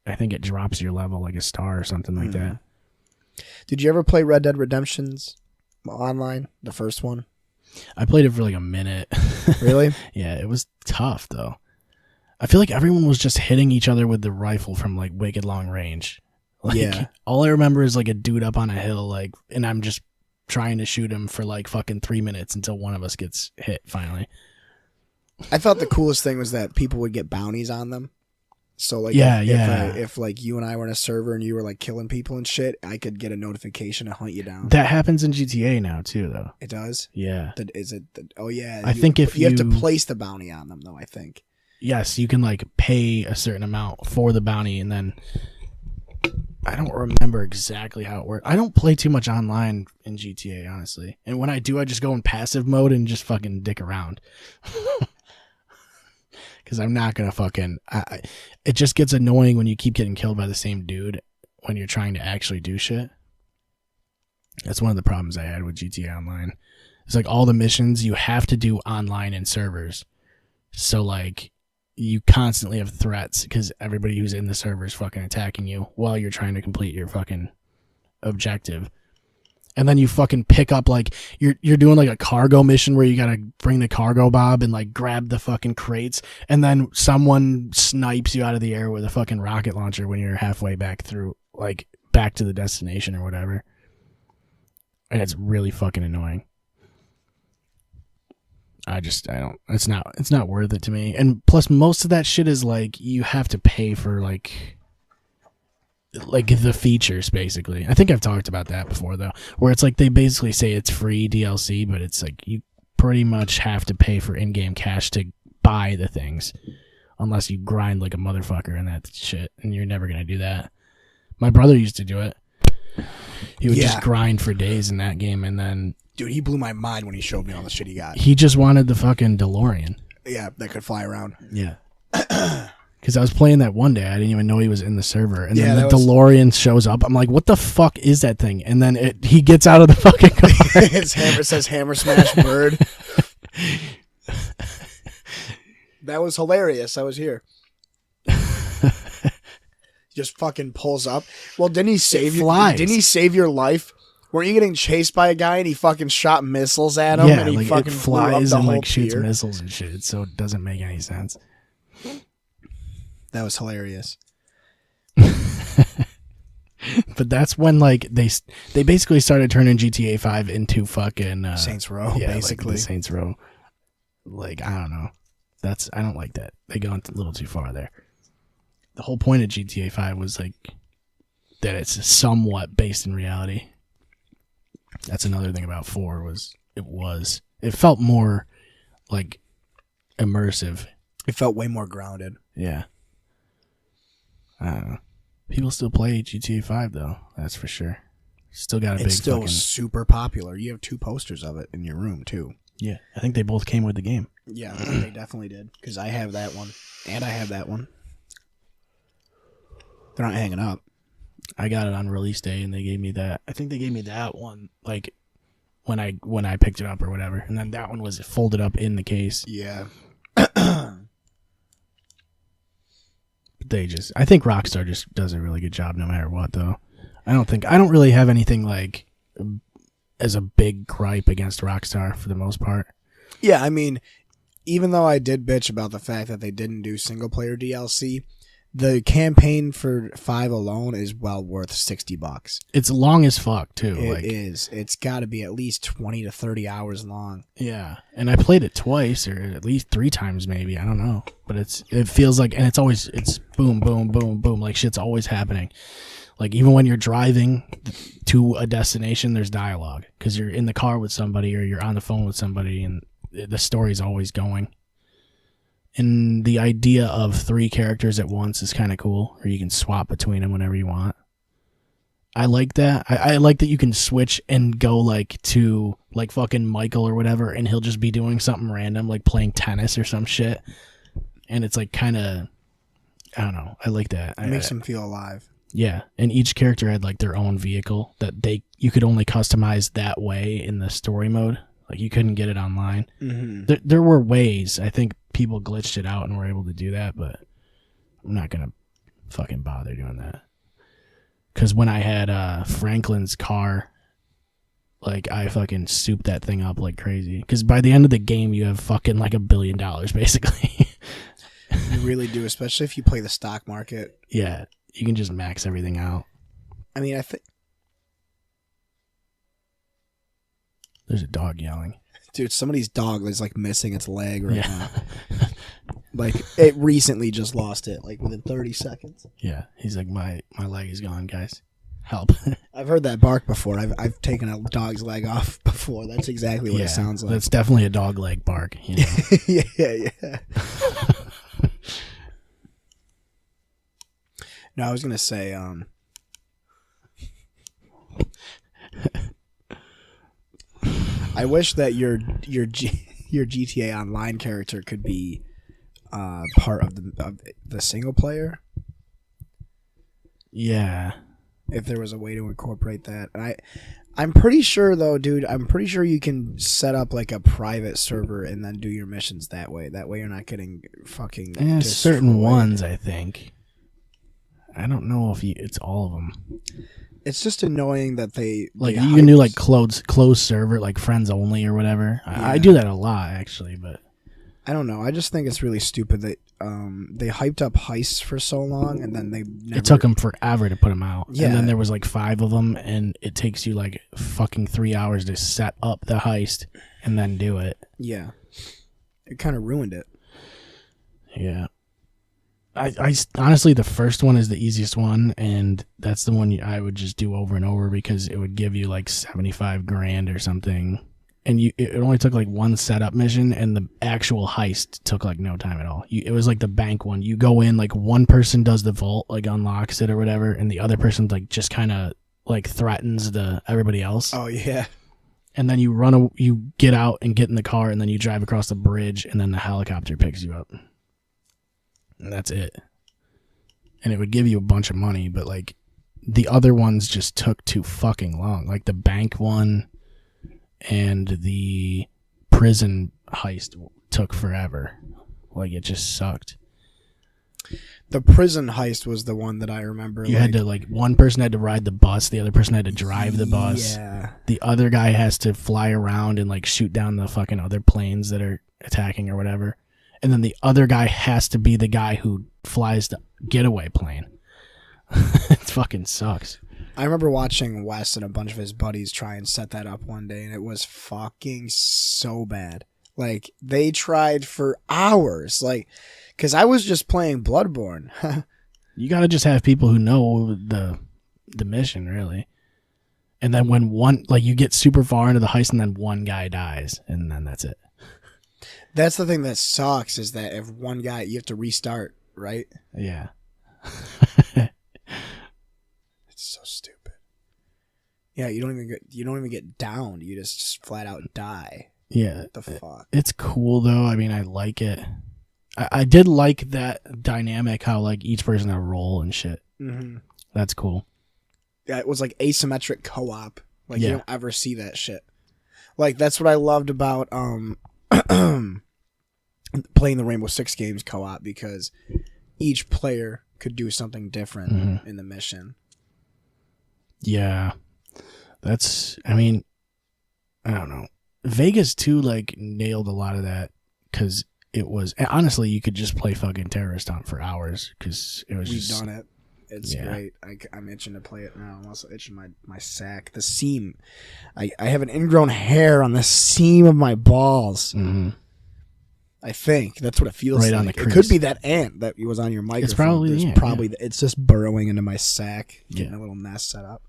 I think it drops your level like a star or something like that. Did you ever play Red Dead Redemptions online? The first one? I played it for like a minute. Really? Yeah, it was tough though. I feel like everyone was just hitting each other with the rifle from like wicked long range. Like, Yeah. all I remember is like a dude up on a hill, like, and I'm just trying to shoot him for like fucking 3 minutes until one of us gets hit finally. I thought the coolest thing was that people would get bounties on them. So like, if like you and I were in a server and you were like killing people and shit, I could get a notification to hunt you down. That happens in GTA now too, though. It does. Yeah. Oh yeah. I think if you have to you- place the bounty on them, though. I think. Yes, you can like pay a certain amount for the bounty, and then I don't remember exactly how it works. I don't play too much online in GTA, honestly. And when I do, I just go in passive mode and just fucking dick around. Because I'm not going to fucking... it just gets annoying when you keep getting killed by the same dude when you're trying to actually do shit. That's one of the problems I had with GTA Online. It's like all the missions you have to do online in servers. So like... you constantly have threats because everybody who's in the server is fucking attacking you while you're trying to complete your fucking objective. And then you fucking pick up like you're doing like a cargo mission where you gotta bring the cargo bob and like grab the fucking crates, and then someone snipes you out of the air with a fucking rocket launcher when you're halfway back through, like back to the destination or whatever. And it's really fucking annoying. I don't, it's not worth it to me. And plus most of that shit is like, you have to pay for like the features basically. I think I've talked about that before though, where it's like, they basically say it's free DLC, but it's like, you pretty much have to pay for in-game cash to buy the things unless you grind like a motherfucker and that shit. And you're never going to do that. My brother used to do it. He would just grind for days in that game, and then Dude, he blew my mind when he showed me all the shit he got. he just wanted the fucking DeLorean. Yeah, that could fly around. Yeah. Because I was playing that one day. I didn't even know he was in the server. And Yeah, then the that was- DeLorean shows up. I'm like, what the fuck is that thing? And then he gets out of the fucking car. His hammer says hammer smash bird. That was hilarious. I was here. just fucking pulls up. Well, didn't he save you? flies. Didn't he save your life? Weren't you getting chased by a guy and he fucking shot missiles at him? Yeah, and he like fucking it blew up flies the and whole like shoots pier? missiles and shit. So it doesn't make any sense. That was hilarious. But that's when like they basically started turning GTA 5 into fucking Saints Row, yeah, basically. like the Saints Row. Like I don't know. I don't like that. They go a little too far there. The whole point of GTA 5 was like that it's somewhat based in reality. That's another thing about 4 was it felt more like immersive. It felt way more grounded. Yeah. I don't know. People still play GTA 5 though. That's for sure. Still got a big It's still fucking... super popular. You have 2 posters of it in your room too. Yeah, I think they both came with the game. Yeah, they definitely did. Because I have that one, and I have that one. They're not hanging up. I got it on release day, and they gave me that. I think they gave me that one like when I picked it up or whatever, and then that one was folded up in the case. Yeah. I think Rockstar just does a really good job no matter what, though. I don't really have anything like as a big gripe against Rockstar for the most part. Yeah, I mean, even though I did bitch about the fact that they didn't do single player DLC, the campaign for 5 alone is well worth $60. It's long as fuck too. It is. It's got to be at least 20 to 30 hours long. Yeah, and I played it twice or at least 3 times maybe. I don't know, but it feels like, and it's boom, boom, boom, boom. Like shit's always happening. Like even when you're driving to a destination, there's dialogue because you're in the car with somebody or you're on the phone with somebody, and the story's always going. And the idea of 3 characters at once is kind of cool, or you can swap between them whenever you want. I like that. I like that you can switch and go like to like fucking Michael or whatever, and he'll just be doing something random, like playing tennis or some shit. And it's like kind of, I don't know. I like that. It makes him feel alive. Yeah, and each character had like their own vehicle that you could only customize that way in the story mode. Like you couldn't get it online. Mm-hmm. There were ways. I think people glitched it out and were able to do that, but I'm not gonna fucking bother doing that. Because when I had Franklin's car, like I fucking souped that thing up like crazy. Because by the end of the game, you have fucking like $1 billion basically. You really do, especially if you play the stock market. Yeah, you can just max everything out. I mean, I think. There's a dog yelling. Dude, somebody's dog is like missing its leg right now. Like it recently just lost it, like within 30 seconds. Yeah, he's like, my leg is gone, guys. Help. I've heard that bark before. I've taken a dog's leg off before. That's exactly what it sounds like. That's definitely a dog leg bark. You know? Yeah. No, I was gonna say, I wish that your GTA Online character could be part of the single player. Yeah. If there was a way to incorporate that. And I'm pretty sure though, dude, I'm pretty sure you can set up like a private server and then do your missions that way. That way you're not getting fucking Yeah, destroyed. certain ones, I think. I don't know if it's all of them. It's just annoying that they you can do like closed server, like friends only or whatever. Yeah. I do that a lot actually, but I don't know. I just think it's really stupid that they hyped up heists for so long and then they never... It took them forever to put them out. Yeah. And then there was like 5 of them, and it takes you like fucking 3 hours to set up the heist and then do it. Yeah. It kind of ruined it. Yeah. I honestly, the first one is the easiest one, and that's the one I would just do over and over because it would give you like $75,000 or something. And it only took like 1 setup mission, and the actual heist took like no time at all. It was like the bank one. You go in, like one person does the vault, like unlocks it or whatever, and the other person like just kind of like threatens everybody else. Oh yeah. And then you get out and get in the car, and then you drive across the bridge, and then the helicopter picks you up. And that's it. And it would give you a bunch of money, but like the other ones just took too fucking long. Like the bank one and the prison heist took forever. Like it just sucked. The prison heist was the one that I remember. You had to one person had to ride the bus, the other person had to drive the bus. Yeah. The other guy has to fly around and shoot down the fucking other planes that are attacking or whatever. And then the other guy has to be the guy who flies the getaway plane. It fucking sucks. I remember watching Wes and a bunch of his buddies try and set that up one day, and it was fucking so bad. They tried for hours. Because I was just playing Bloodborne. You gotta just have people who know the mission, really. And then when you get super far into the heist and then one guy dies, and then that's it. That's the thing that sucks, is that if one guy, you have to restart, right? Yeah. It's so stupid. Yeah, you don't even get downed. You just flat out die. Yeah. What the fuck? It's cool though. I mean, I like it. I did like that dynamic, how each person had a role and shit. Mm-hmm. That's cool. Yeah, it was asymmetric co-op. Yeah. You don't ever see that shit. That's what I loved about playing the Rainbow Six games co-op, because each player could do something different in the mission. Yeah. I mean, I don't know. Vegas 2 nailed a lot of that, because it was, honestly, you could just play fucking Terrorist Hunt for hours, because it was We've just... done it. It's great. I'm itching to play it now. I'm also itching my sack. The seam. I have an ingrown hair on the seam of my balls. Mm-hmm. I think that's what it feels right like. on the It crease. could be that ant that was on your microphone. It's probably the ant, it's just burrowing into my sack, getting Yeah. a little nest set up.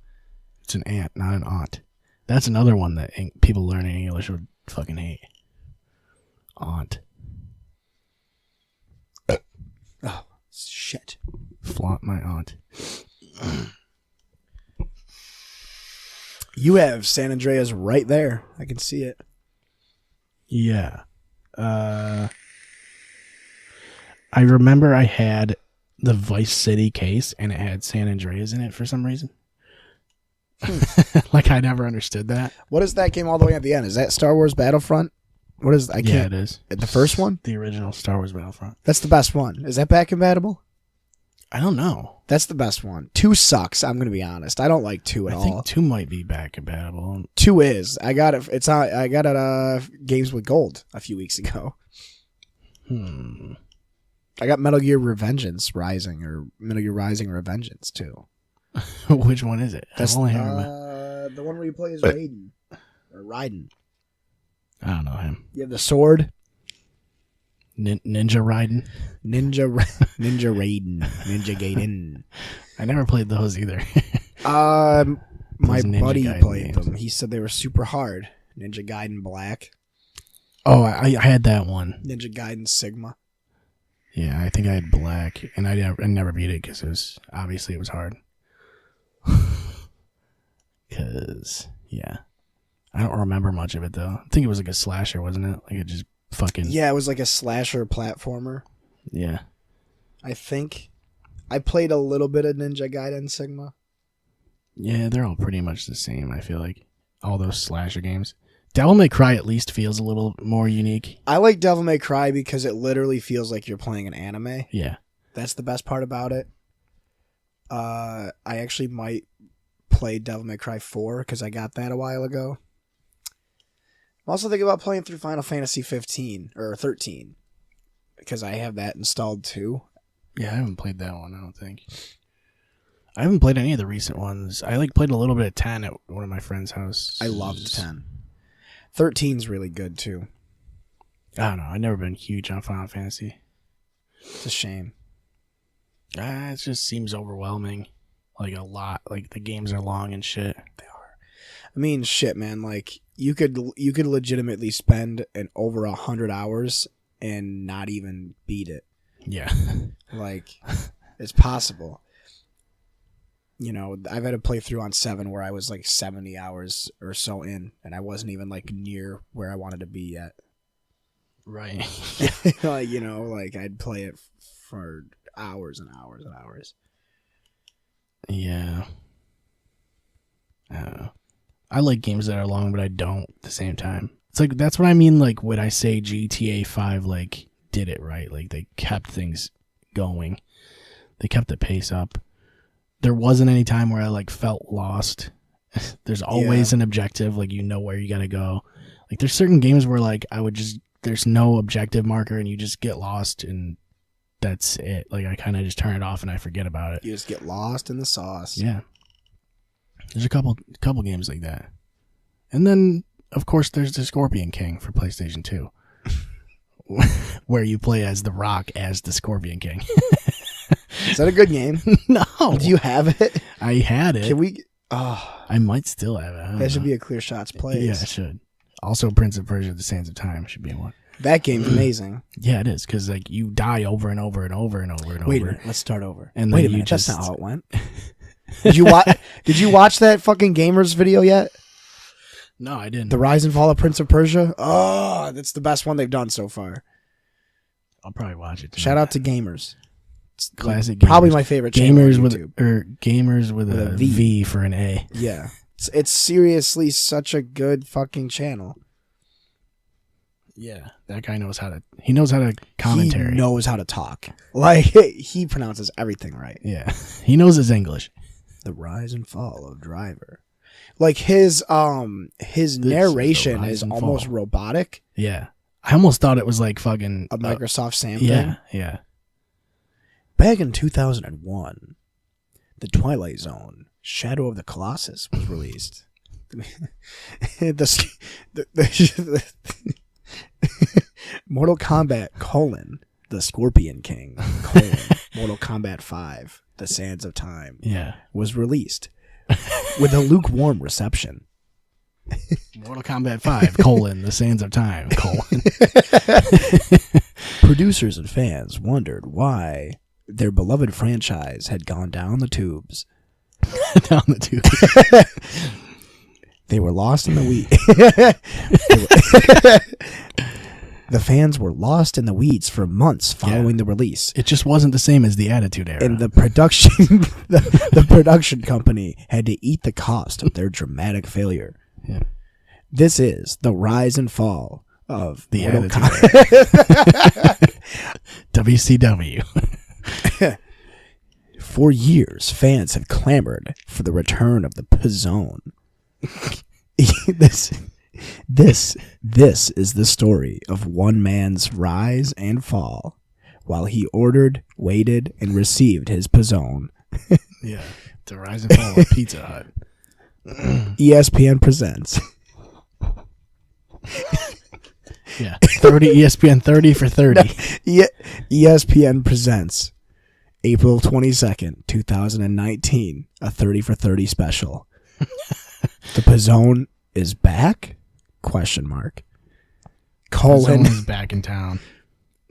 It's an ant, not an aunt. That's another one that people learning English would fucking hate. Aunt. Oh, shit. Flaunt my aunt. You have San Andreas right there. I can see it. Yeah. I remember I had the Vice City case and it had San Andreas in it for some reason. I never understood that. What is that game all the way at the end? Is that Star Wars Battlefront? What is? I can't. Yeah, it is. The first one? The original Star Wars Battlefront. That's the best one. Is that back compatible? I don't know. That's the best one. 2 sucks. I'm gonna be honest. I don't like 2 at all. I think 2 might be back compatible. 2 is. I got it. It's on. I got it. Games with Gold a few weeks ago. I got Metal Gear Rising or Metal Gear Rising Revengeance too. Which one is it? That's I've only heard the one where you play as Raiden or Raiden. I don't know him. You have the sword. Ninja Raiden. Ninja Raiden. Ninja Gaiden. I never played those either. My Ninja buddy Gaiden played games. them. He said they were super hard. Ninja Gaiden Black. Oh, I had that one. Ninja Gaiden Sigma. Yeah, I think I had Black, and I never beat it because it was hard. Because I don't remember much of it though. I think it was a slasher, wasn't it? It just fucking Yeah, it was a slasher platformer. yeah. I think I played a little bit of Ninja Gaiden Sigma. Yeah, they're all pretty much the same. I feel like all those slasher games. Devil May Cry at least feels a little more unique. I like Devil May Cry because it literally feels like you're playing an anime. Yeah. That's the best part about it. I actually might play Devil May Cry 4 because I got that a while ago. I'm also thinking about playing through Final Fantasy 15 or 13 because I have that installed too. Yeah, I haven't played that one, I don't think. I haven't played any of the recent ones. I played a little bit of 10 at one of my friend's house. I loved 10. 13's really good too. I don't know. I've never been huge on Final Fantasy. It's a shame. It just seems overwhelming. A lot. The games are long and shit. They are. I mean, shit, man. You could legitimately spend over 100 hours and not even beat it. Yeah. It's possible. I've had a playthrough on 7 where I was 70 hours or so in, and I wasn't even near where I wanted to be yet. Right. I'd play it for hours and hours and hours. Yeah. I don't know. I like games that are long, but I don't at the same time. It's that's what I mean, when I say GTA 5, did it right. They kept things going. They kept the pace up. There wasn't any time where I like felt lost. There's always an objective, like you know where you gotta go. Like there's certain games where like there's no objective marker and you just get lost and that's it. Like I kind of just turn it off and I forget about it. You just get lost in the sauce. Yeah. There's a couple games like that. And then of course there's the Scorpion King for PlayStation 2. Where you play as The Rock as the Scorpion King. Is that a good game? No. Do you have it? I had it. Can we? Oh, I might still have it. that should be a Clear Shots Plays. Yeah, it should. Also, Prince of Persia: The Sands of Time should be one. That game's amazing. Yeah, it is because like you die over and over and over and over and Wait over. a minute, let's start over. And wait then a minute, you just that's not how it went. Did you watch? Did you watch that fucking Gamers video yet? No, I didn't. The Rise and Fall of Prince of Persia. Oh, that's the best one they've done so far. I'll probably watch it tonight. Shout out to Gamers. It's Classic probably Gamers. my favorite channel Gamers on with YouTube. Gamers with a V. V for an A. Yeah, it's seriously such a good fucking channel. Yeah, that guy knows how to. He knows how to commentary. He knows how to talk. Like he pronounces everything right. Yeah, he knows his English. The Rise and Fall of Driver. Like his narration Rise is and almost Fall. robotic. Yeah, I almost thought it was like fucking A Microsoft Sam thing. Yeah, yeah. Back in 2001, The Twilight Zone: Shadow of the Colossus was released. Mortal Kombat: The Scorpion King: Mortal Kombat 5: The Sands of Time Yeah. was released with a lukewarm reception. Mortal Kombat 5, The Sands of Time, Producers and fans wondered why their beloved franchise had gone down the tubes. down the tube. They were lost in the weeds. The fans were lost in the weeds for months following the release. It just wasn't the same as the Attitude Era. And the production the production company had to eat the cost of their dramatic failure. Yeah. This is the rise and fall of The Mortal Attitude Kombat. WCW. For years, fans have clamored for the return of the Pizzone. This is the story of one man's rise and fall, while he ordered, waited, and received his Pizzone. Yeah. The rise and fall of Pizza Hut. ESPN presents. Yeah. 30 ESPN 30 for 30. ESPN presents April 22nd, 2019, a 30 for 30 special. The Pizzone is back? Question mark. Pizzone is back in town.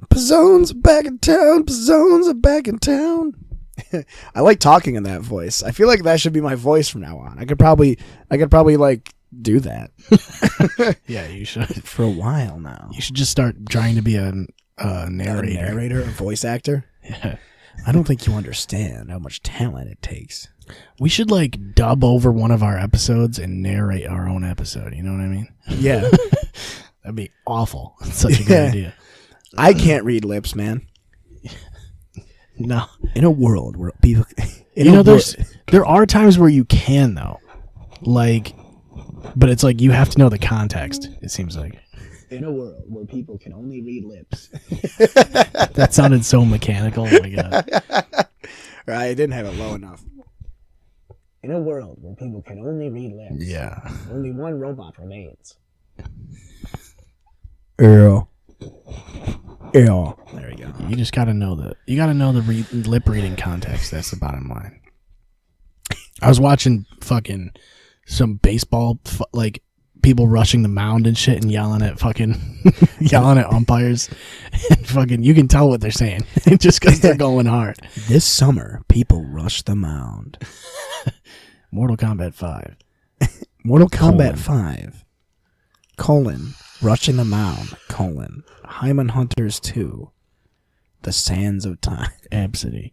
Pizzone's back in town. Pizzone's are back in town. I like talking in that voice. I feel like that should be my voice from now on. I could probably like do that. Yeah, you should. For a while now. You should just start trying to be a A narrator. narrator, a voice actor. Yeah. I don't think you understand how much talent it takes. We should like dub over one of our episodes and narrate our own episode. You know what I mean? Yeah. That'd be awful. It's such a good idea. I can't read lips, man. No. In a world where people... there are times where you can, though. Like, but it's like you have to know the context, it seems like. In a world where people can only read lips. That sounded so mechanical. Oh my God. Right, I didn't have it low enough. In a world where people can only read lips. Yeah. Only one robot remains. Earl. There we go. You just gotta know the lip reading context. That's the bottom line. I was watching fucking some baseball, like people rushing the mound and shit and yelling at umpires. And fucking, you can tell what they're saying just because they're going hard. This summer, people rush the mound. Mortal Kombat 5. Mortal Kombat 5. Rushing the mound. Hyman Hunters 2. The Sands of Time. Absidy.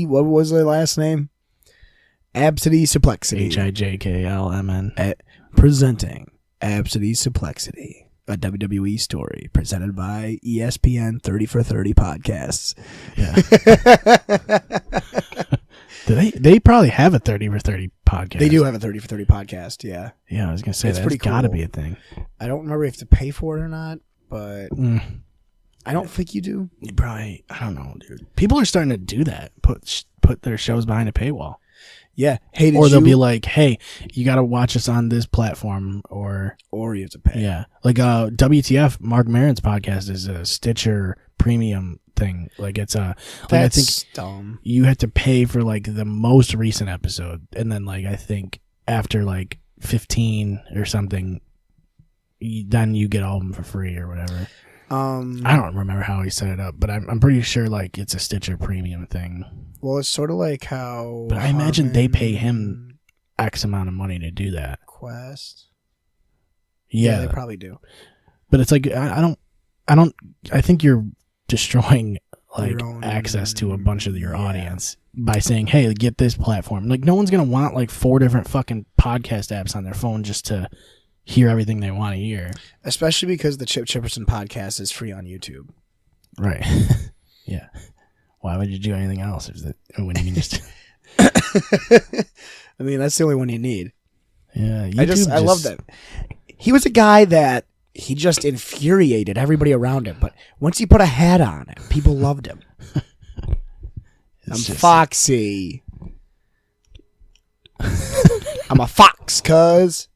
What was their last name? Absidy Suplexity. HIJKLMN. Presenting Absidy Suplexity. a WWE story presented by ESPN 30 for 30 podcasts. Yeah. They probably have a 30 for 30 podcast. They do have a 30 for 30 podcast, yeah. Yeah, I was going to say, It's that's pretty got to cool. be a thing. I don't remember if you have to pay for it or not, but I don't think you do. You probably, I don't know, dude. People are starting to do that. Put their shows behind a paywall. Yeah. Hey, Or they'll be like, hey, you got to watch us on this platform, or you have to pay. yeah. Like WTF, Mark Maron's podcast is a Stitcher premium thing. Like it's a, like I think That's dumb. you have to pay for like the most recent episode, and then like I think after like 15 or something, then you get all of them for free or whatever. I don't remember how he set it up, but I'm pretty sure like it's a Stitcher premium thing. Well, it's sort of like how. But I imagine they pay him X amount of money to do that. Quest. Yeah, They probably do. but it's like I think you're destroying like Your own- access to a bunch of your audience by saying, hey, get this platform. Like no one's gonna want like 4 different fucking podcast apps on their phone just to hear everything they want to hear. Especially because the Chip Chipperson podcast is free on YouTube. Right. Yeah. Why would you do anything else when you can just I mean, that's the only one you need. Yeah, I love that. He was a guy that he just infuriated everybody around him, but once he put a hat on, people loved him. I'm Foxy. I'm a fox, cuz.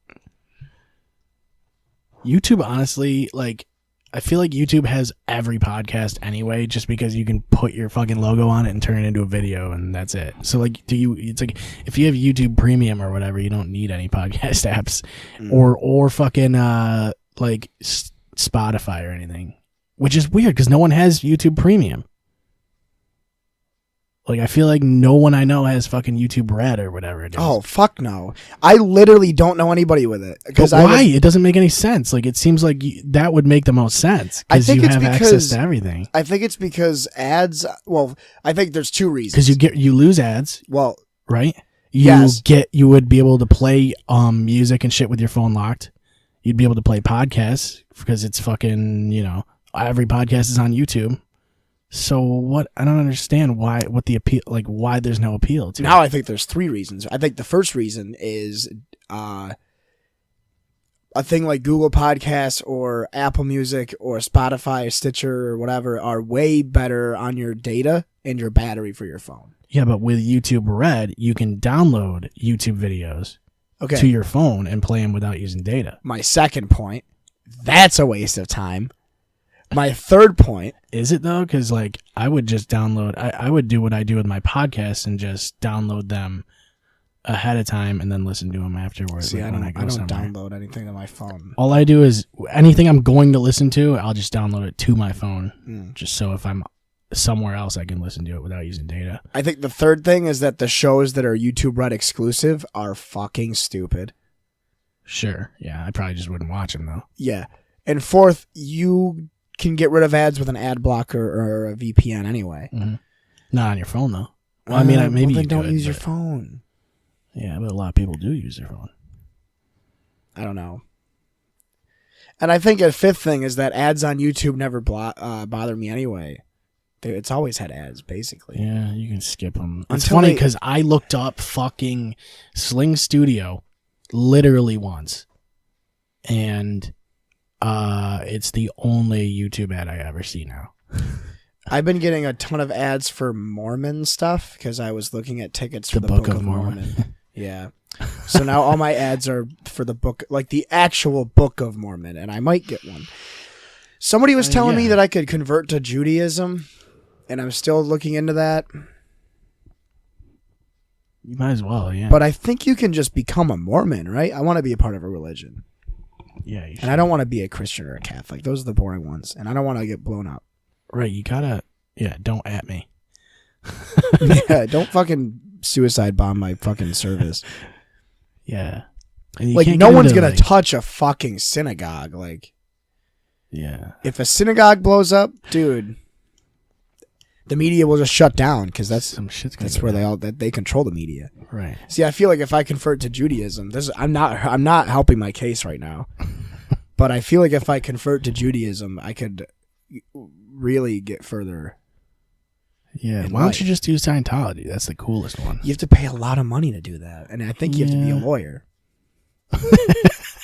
YouTube, honestly, like I feel like YouTube has every podcast anyway, just because you can put your fucking logo on it and turn it into a video, and that's it. So like, it's like if you have YouTube Premium or whatever, you don't need any podcast apps or fucking like Spotify or anything, which is weird because no one has YouTube Premium. Like I feel like no one I know has fucking YouTube Red or whatever it is. Oh, fuck no. I literally don't know anybody with it. But why? It doesn't make any sense. Like it seems like that would make the most sense because you have access to everything. I think it's because ads. Well, I think there's 2 reasons. Because you lose ads, Well, right? Yes. You would be able to play music and shit with your phone locked. You'd be able to play podcasts because it's fucking, every podcast is on YouTube. So what? I don't understand why there's no appeal to it. now I think there's 3 reasons. I think the first reason is a thing like Google Podcasts or Apple Music or Spotify or Stitcher or whatever are way better on your data and your battery for your phone. Yeah, but with YouTube Red, you can download YouTube videos to your phone and play them without using data. My second point, that's a waste of time. My third point. Is it though? Because like I would just download. I would do what I do with my podcasts and just download them ahead of time and then listen to them afterwards. See, I don't somewhere. download anything on my phone. All I do is anything I'm going to listen to, I'll just download it to my phone, just so if I'm somewhere else, I can listen to it without using data. I think the third thing is that the shows that are YouTube Red exclusive are fucking stupid. Sure, yeah, I probably just wouldn't watch them though. Yeah, and fourth, you can get rid of ads with an ad blocker or a VPN anyway. Mm-hmm. Not on your phone though. Well, I mean, maybe then you don't could, use your phone. Yeah, but a lot of people do use their phone. I don't know. And I think a fifth thing is that ads on YouTube never bother me anyway. It's always had ads, basically. Yeah, you can skip them. It's Until funny because I looked up fucking Sling Studio literally once, and it's the only YouTube ad I ever see now. I've been getting a ton of ads for Mormon stuff because I was looking at tickets for The the Book Book of of Mormon. Mormon. Yeah. So now all my ads are for the book, like the actual Book of Mormon, and I might get one. Somebody was telling me yeah. that I could convert to Judaism, and I'm still looking into that. You might as well, yeah. But I think you can just become a Mormon, right? I want to be a part of a religion. Yeah, you should. And I don't want to be a Christian or a Catholic. Those are the boring ones. And I don't want to get blown up. Right, you gotta, don't at me. Yeah, don't fucking suicide bomb my fucking service. Yeah. And you Like, can't no get one's into, going like- to touch a fucking synagogue. Like, Yeah. if a synagogue blows up, dude, the media will just shut down because Some shit's gonna that's go where down. they control the media. Right. See, I feel like if I convert to Judaism, I'm not helping my case right now. But I feel like if I convert to Judaism, I could really get further. Yeah, why don't you just do Scientology? That's the coolest one. You have to pay a lot of money to do that, and I think you have to be a lawyer.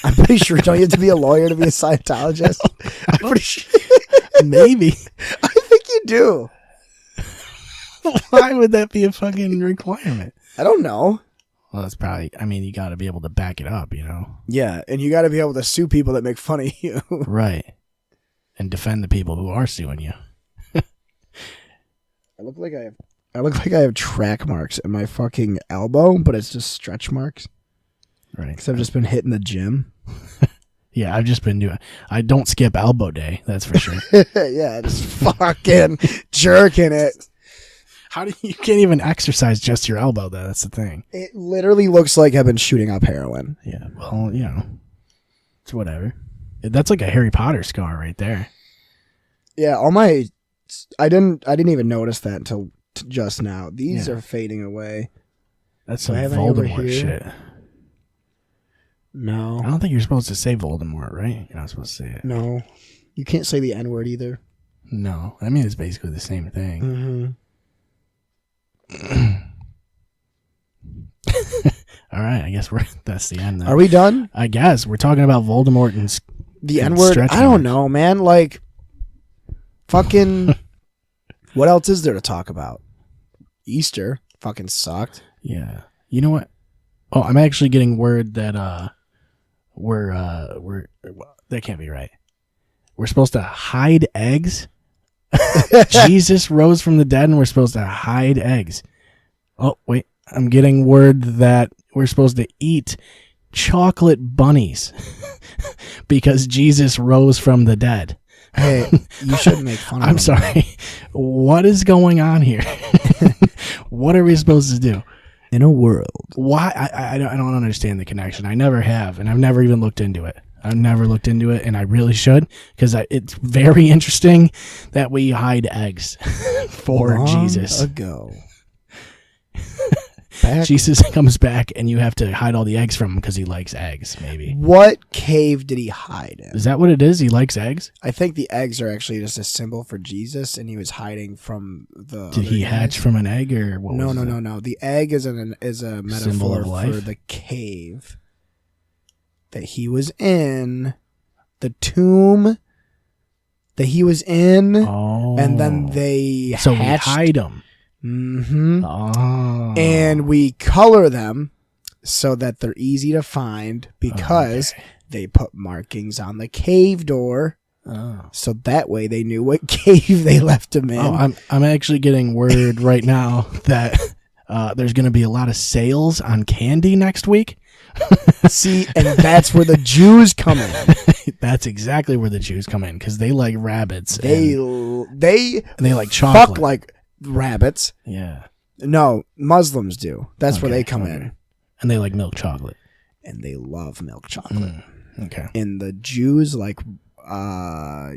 I'm pretty sure. Don't you have to be a lawyer to be a Scientologist? I'm pretty sure. Maybe. I think you do. Why would that be a fucking requirement? I don't know. Well, that's probably, I mean, you got to be able to back it up, you know? Yeah, and you got to be able to sue people that make fun of you. Right. And defend the people who are suing you. I look like I have track marks in my fucking elbow, but it's just stretch marks. Right. Because I've just been hitting the gym. Yeah, I've just been doing. I don't skip elbow day. That's for sure. Yeah, just fucking jerking it. How do you can't even exercise just your elbow though? That's the thing. It literally looks like I've been shooting up heroin. Yeah. Well, you know, it's whatever. That's like a Harry Potter scar right there. Yeah, I didn't even notice that until just now. These are fading away. That's some Do I have any over Voldemort here? shit. No. I don't think you're supposed to say Voldemort, right? You're not supposed to say it. No. You can't say the N-word either. No. I mean, it's basically the same thing. Mm-hmm. All right. I guess that's the end then. Are we done? I guess. We're talking about Voldemort and The N-word? stretch I don't marks. know, man. Like, fucking... What else is there to talk about? Easter fucking sucked. Yeah. You know what? Oh, I'm actually getting word that that can't be right. We're supposed to hide eggs. Jesus rose from the dead and we're supposed to hide eggs. Oh, wait. I'm getting word that we're supposed to eat chocolate bunnies because Jesus rose from the dead. Hey, you shouldn't make fun of I'm him. sorry. What is going on here? What are we supposed to do? In a world. Why? I don't understand the connection. I never have, and I've never even looked into it. I've never looked into it, and I really should, because it's very interesting that we hide eggs for Long Jesus. ago. Jesus comes back, and you have to hide all the eggs from him because he likes eggs, maybe. What cave did he hide in? Is that what it is? He likes eggs? I think the eggs are actually just a symbol for Jesus, and he was hiding from the. Did he hatch from an egg, or what? No. was it? No. The egg is a metaphor of life? for the cave that he was in, the tomb that he was in, Oh. and then they So we hatched. hide them. Mm-hmm. Oh. And we color them so that they're easy to find because they put markings on the cave door. Oh. So that way they knew what cave they left him in. Oh, I'm actually getting word right now that there's going to be a lot of sales on candy next week. See, and that's where the Jews come in. That's exactly where the Jews come in because they like rabbits. They and they like fuck chocolate. like rabbits. Yeah. No, Muslims do. That's where Okay, they come okay. in. And they like milk chocolate. And they love milk chocolate. Okay. And the Jews like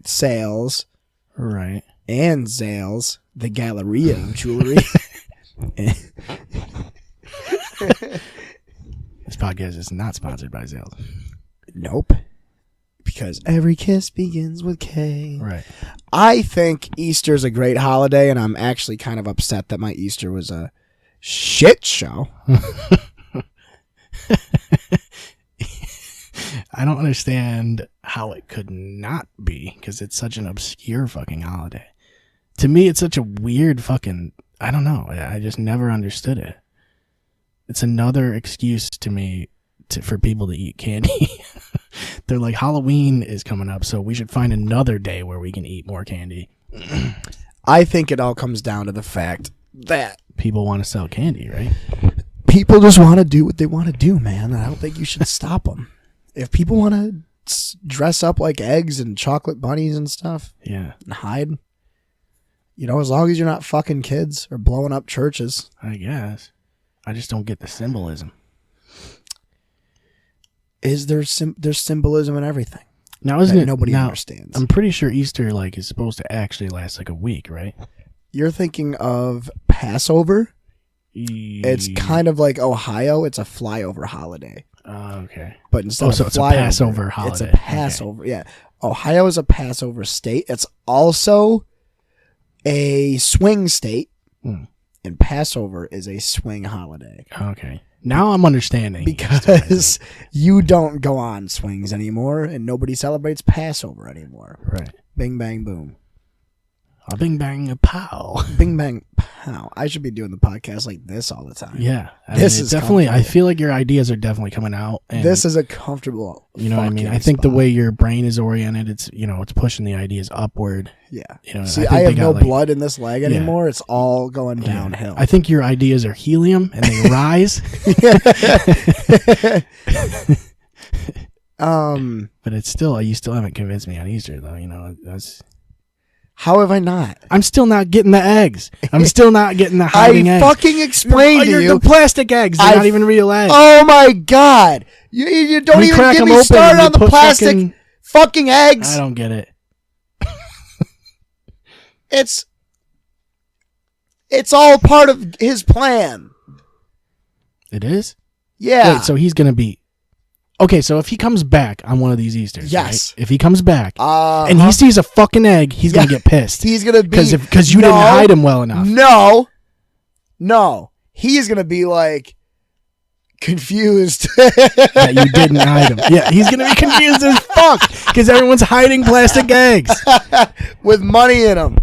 sales Right. and Zales, the Galleria of jewelry. This podcast is not sponsored by Zales. Nope. Because every kiss begins with K. Right. I think Easter's a great holiday, and I'm actually kind of upset that my Easter was a shit show. I don't understand how it could not be because it's such an obscure fucking holiday. To me, it's such a weird fucking... I don't know. I just never understood it. It's another excuse to me for people to eat candy. They're like, Halloween is coming up, so we should find another day where we can eat more candy. I think it all comes down to the fact that People want to sell candy, right? people just want to do what they want to do, man. I don't think you should stop them. If people want to dress up like eggs and chocolate bunnies and stuff Yeah, and hide, you know, as long as you're not fucking kids or blowing up churches. I guess. I just don't get the symbolism. There's symbolism in everything Now, isn't that it? nobody now, understands. I'm pretty sure Easter like is supposed to actually last like a week, right? You're thinking of Passover. It's kind of like Ohio. It's a flyover holiday. Okay. But instead so of it's a flyover, Passover holiday. It's a Passover. Yeah. Ohio is a Passover state. It's also a swing state. And Passover is a swing holiday. Okay. Now I'm understanding. Because you don't go on swings anymore and nobody celebrates Passover anymore. Right. Bing, bang, boom. A bing, bang, a pow. Bing, bang, pow. I should be doing the podcast like this all the time. Yeah. This is definitely, I feel like your ideas are definitely coming out. And this is a comfortable. You know what I mean? I fucking think the spot. way your brain is oriented, it's it's pushing the ideas upward. Yeah. You know, See, think I they have got, no like- blood in this leg anymore. It's all going downhill. I think your ideas are helium and they rise. But it's still, you still haven't convinced me on Easter though. How have I not? I'm still not getting the eggs. I'm still not getting the hiding I eggs. fucking explained to you. The plastic eggs. They're not even real eggs. Oh my god! You don't We even crack get them me open started and on you the put plastic fucking eggs. I don't get it. It's all part of his plan. It is? Yeah. Wait, so he's going to be... Okay, so if he comes back on one of these Easters, Yes. right? If he comes back and he he sees a fucking egg, he's going to get pissed. He's gonna be Because you didn't hide him well enough. No. He's gonna be like confused. That you didn't hide him. Yeah, he's going to be confused as fuck because everyone's hiding plastic eggs. With money in them.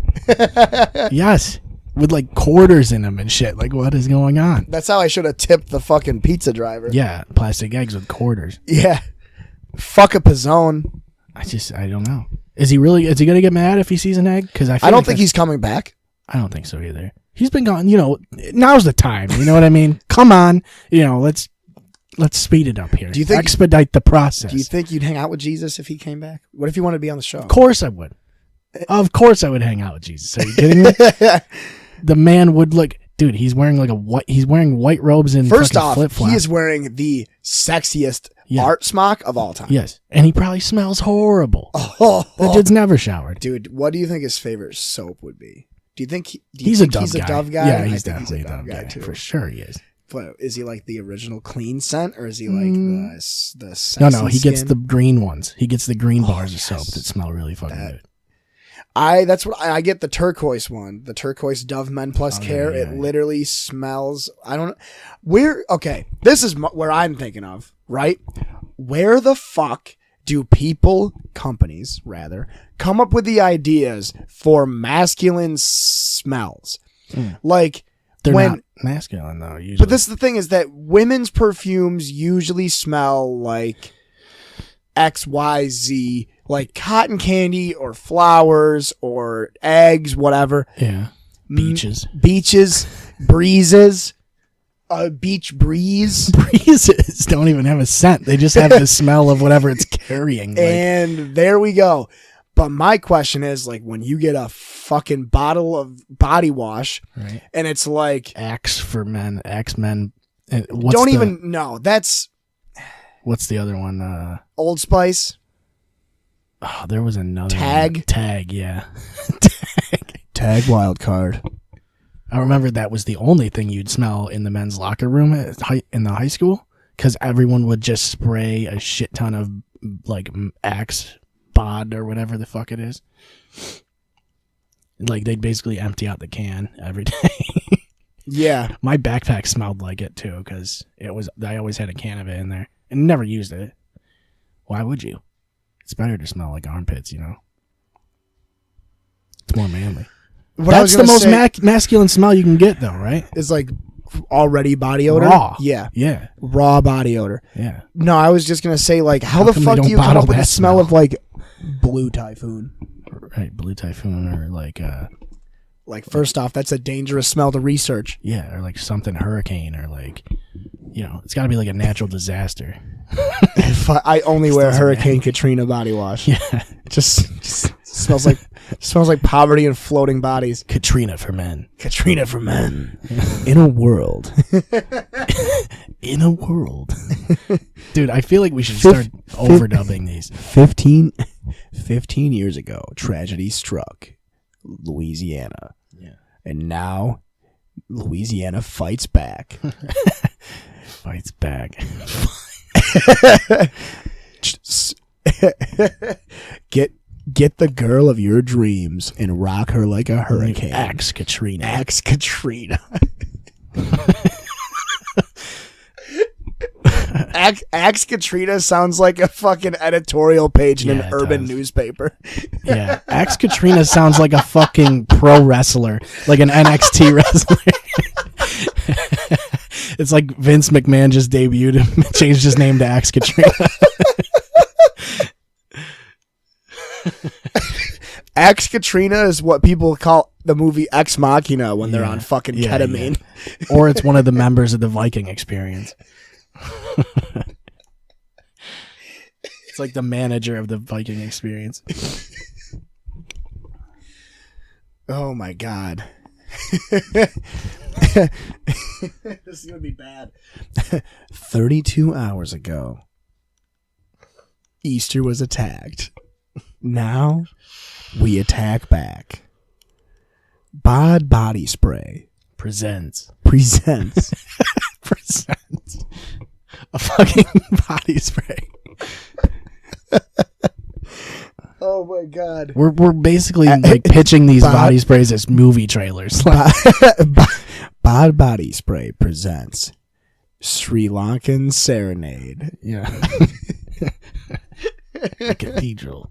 Yes. With like quarters in them and shit. Like, what is going on? That's how I should have tipped the fucking pizza driver. Yeah, plastic eggs with quarters. Yeah. Fuck a pizzone. I don't know. Is he going to get mad if he sees an egg? Because I don't think he's coming back. I don't think so either. He's been gone, now's the time. You know what I mean? Come on. Let's speed it up here. Do you think expedite the process? Do you think you'd hang out with Jesus if he came back? What if he wanted to be on the show? Of course I would. Of course I would hang out with Jesus. Are you kidding me? The man would look, dude. He's wearing he's wearing white robes and First off, flip-flops. he is wearing the sexiest art smock of all time. Yes, and he probably smells horrible. Oh, The dude's never showered. dude, what do you think his favorite soap would be? Do you think He's a Dove guy. Yeah, I he's think definitely a Dove guy too. for sure. He is. But is he like the original clean scent, or is he like the sexy No. He gets skin? the green ones. He gets the green bars of yes. soap that smell really fucking good. That's what I get, the turquoise one, the turquoise Dove Men Plus Care. yeah. It literally smells. I don't know. This is where I'm thinking of, right? Where the fuck do companies rather, come up with the ideas for masculine smells? Like, They're when, not masculine though. Usually. but this is the thing, is that women's perfumes usually smell like XYZ, like cotton candy or flowers or eggs, whatever. Yeah. Beaches. Breezes, a beach breeze. Breezes don't even have a scent. They just have the smell of whatever it's carrying. Like, And there we go. But my question is, like, when you get a fucking bottle of body wash, right. and it's like Axe for men, X-Men. No, that's What's the other one? Old Spice. Oh, there was another Tag? one. Tag, yeah. Tag wild card. I remember that was the only thing you'd smell in the men's locker room in the high school, because everyone would just spray a shit ton of like Axe bod or whatever the fuck it is. Like they'd basically empty out the can every day. Yeah. My backpack smelled like it too, because I always had a can of it in there and never used it. Why would you? It's better to smell like armpits, It's more manly. That's the most masculine smell you can get, though, right? It's like already body odor. Raw. Yeah. Yeah. Raw body odor. Yeah. No, I was just gonna say, like, how the come fuck they do you don't come up bottle with the that smell smell? of like Blue Typhoon? Right. Blue Typhoon or like First off, that's a dangerous smell to research. yeah, or like something hurricane or like, it's got to be like a natural disaster. I only wear doesn't Hurricane Katrina body wash. Yeah. It just smells like poverty and floating bodies. Katrina for men. Katrina for men. In a world. In a world. Dude, I feel like we should start overdubbing these. 15 years ago, tragedy struck Louisiana. Yeah. And now Louisiana fights back. Fights back. Get the girl of your dreams and rock her like a hurricane. Axe Katrina. Axe Katrina. Axe Katrina sounds like a fucking editorial page in an urban newspaper. Yeah, Axe Katrina sounds like a fucking pro wrestler, like an NXT wrestler. It's like Vince McMahon just debuted and changed his name to Axe Katrina. Axe Katrina is what people call the movie Ex Machina when they're on fucking ketamine. Yeah. Or it's one of the members of the Viking Experience. It's like the manager of the Viking Experience. Oh my god. This is gonna be bad. 32 hours ago, Easter was attacked. Now we attack back. Bod Body Spray presents a fucking body spray. Oh my god. We're basically like pitching these body sprays as movie trailers. Bod Body Spray presents Sri Lankan Serenade. Yeah. The cathedral.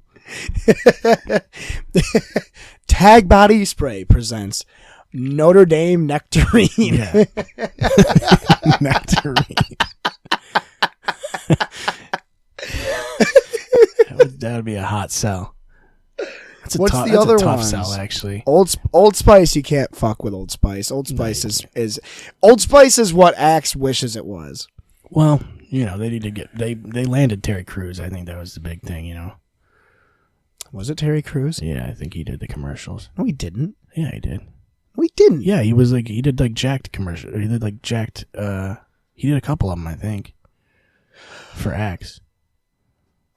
Tag Body Spray presents Notre Dame Nectarine. Yeah. Nectarine. That would be a hot sell. What's the other tough ones? sell, actually. Old Spice, you can't fuck with Old Spice. Old Spice is Old Spice is what Axe wishes it was. Well, you know, they need to get they landed Terry Crews. I think that was the big thing, you know. Was it Terry Crews? Yeah, I think he did the commercials. No, he didn't. Yeah, he did. No, he didn't. Yeah, he did like Jacked commercial. He did like Jacked. He did a couple of them, I think, for Axe.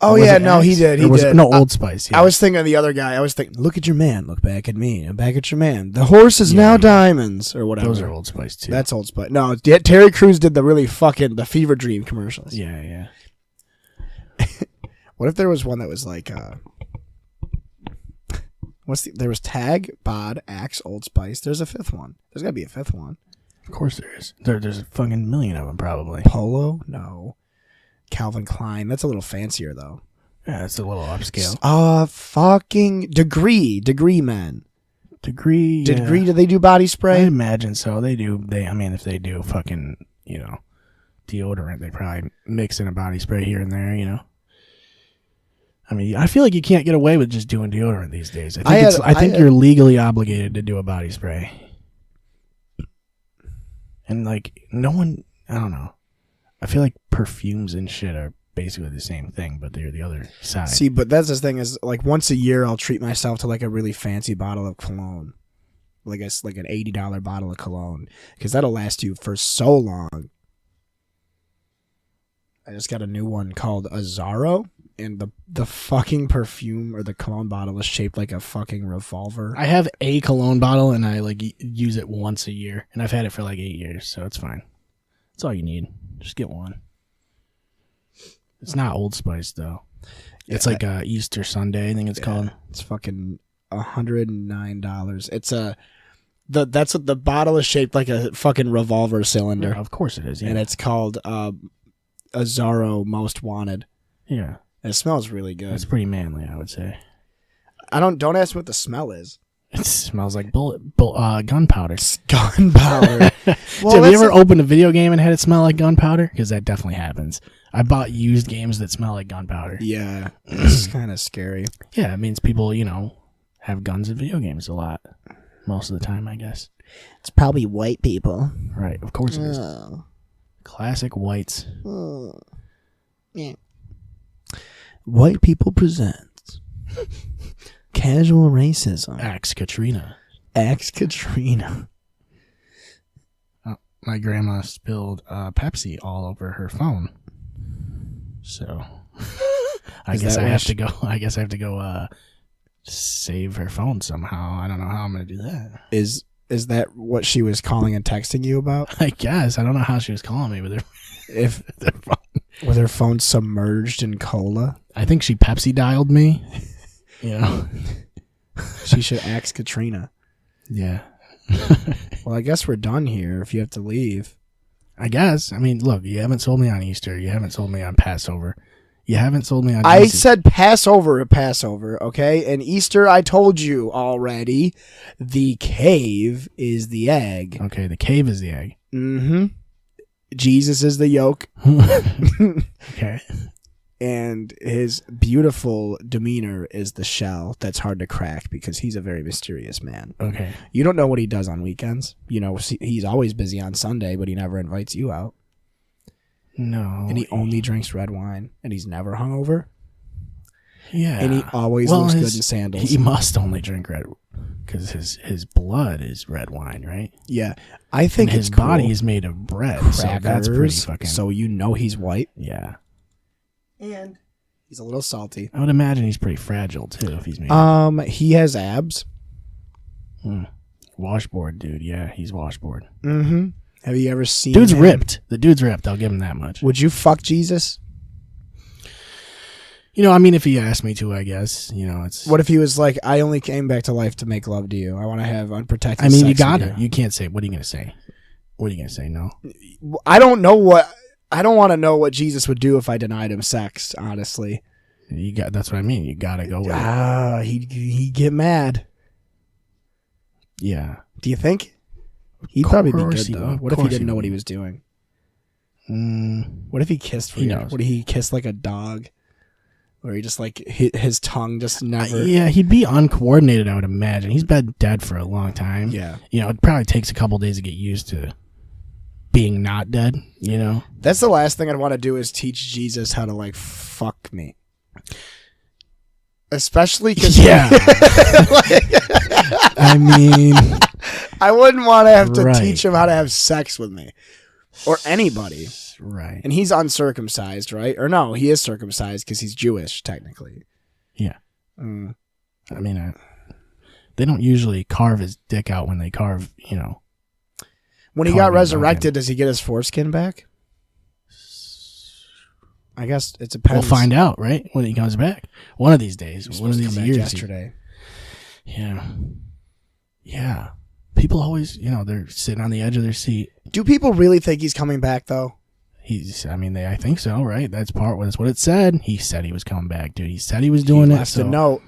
Oh yeah, no, he did. He did. No, Old Spice. Yeah. I was thinking of the other guy. I was thinking, look at your man. Look back at me. And back at your man. The horse is now diamonds, or whatever. Those are Old Spice too. That's Old Spice. No, Terry Crews did the really fucking the Fever Dream commercials. Yeah, yeah. What if there was one that was like, there was Tag, Bod, Axe, Old Spice. There's a fifth one. There's got to be a fifth one. Of course there is. There's a fucking million of them probably. Polo? No. Calvin Klein. That's a little fancier though. Yeah, it's a little upscale. Fucking Degree Men. Degree. Degree, do they do body spray? I imagine so. They do. I mean, if they do fucking, you know, deodorant, they probably mix in a body spray here and there, you know. I mean, I feel like you can't get away with just doing deodorant these days. I think you're legally obligated to do a body spray. And like, no one, I don't know. I feel like perfumes and shit are basically the same thing, but they're the other side. See, but that's the thing is, like, once a year I'll treat myself to like a really fancy bottle of cologne, like an $80 bottle of cologne, because that'll last you for so long. I just got a new one called Azzaro, and the fucking perfume or the cologne bottle is shaped like a fucking revolver. I have a cologne bottle and I like use it once a year, and I've had it for like 8 years, so it's fine. That's all you need. Just get one. It's not Old Spice though. It's like Easter Sunday, I think it's called. It's fucking $109. It's the bottle is shaped like a fucking revolver cylinder. Yeah, of course it is. Yeah. And it's called Azzaro Most Wanted. Yeah. And it smells really good. It's pretty manly, I would say. Don't ask me what the smell is. It smells like gunpowder. Gunpowder. Well, have you ever opened a video game and had it smell like gunpowder? Because that definitely happens. I bought used games that smell like gunpowder. Yeah, this is kind of scary. Yeah, it means people, you know, have guns in video games a lot. Most of the time, I guess. It's probably white people. Right, of course it is. Classic whites. Yeah. White people presents Casual Racism. Axe Katrina. Axe Katrina. My grandma spilled Pepsi all over her phone. So I guess I have to go save her phone somehow. I don't know how I'm going to do that. Is that what she was calling and texting you about? I guess. I don't know how she was calling me with her. If their phone. With her phone submerged in cola. I think she Pepsi dialed me. You know? She should ask Katrina. Yeah. Well, I guess we're done here if you have to leave. I guess. I mean, look, you haven't sold me on Easter. You haven't sold me on Passover. You haven't sold me on I Jesus. said Passover, okay? And Easter, I told you already, the cave is the egg. Okay, the cave is the egg. Mm-hmm. Jesus is the yolk. Okay. And his beautiful demeanor is the shell that's hard to crack because he's a very mysterious man. Okay. You don't know what he does on weekends. You know, he's always busy on Sunday, but he never invites you out. No. And he only drinks red wine, and he's never hungover. Yeah. And he always looks good in sandals. He must only drink red because his blood is red wine, right? Yeah. I think and his body is made of bread, so that's pretty fucking... So you know he's white. Yeah. And he's a little salty. I would imagine he's pretty fragile, too, if he's made he has abs. Washboard, dude. Yeah, he's washboard. Mm-hmm. Have you ever seen Dude's him? ripped. The dude's ripped. I'll give him that much. Would you fuck Jesus? You know, I mean, if he asked me to, I guess. You know, it's... What if he was like, I only came back to life to make love to you. I want to have unprotected I mean, sex you got with it. You can't say... What are you going to say? What are you going to say? No? I don't know what... I don't want to know what Jesus would do if I denied him sex, honestly. That's what I mean. You got to go with it. He'd get mad. Yeah. Do you think? He'd probably be good, he though. would. What if he didn't know what he was doing? What if he kissed for you? knows. What if he kissed like a dog? Or he just like hit his tongue just never... Yeah, he'd be uncoordinated, I would imagine. He's been dead for a long time. Yeah. You know, it probably takes a couple days to get used to being not dead, you know? That's the last thing I'd want to do is teach Jesus how to, like, fuck me. Especially because... Yeah. I mean... I wouldn't want to have to teach him how to have sex with me. Or anybody. Right. And he's uncircumcised, right? Or no, he is circumcised because he's Jewish, technically. Yeah. I mean, they don't usually carve his dick out when they carve, you know... When he got resurrected, does he get his foreskin back? I guess it depends. We'll find out, right? When he comes back. One of these days. One of these years. Yesterday. Yeah. Yeah. People always, you know, they're sitting on the edge of their seat. Do people really think he's coming back, though? I think so, right? That's what it said. He said he was coming back, dude. He said he was doing it. He left a note.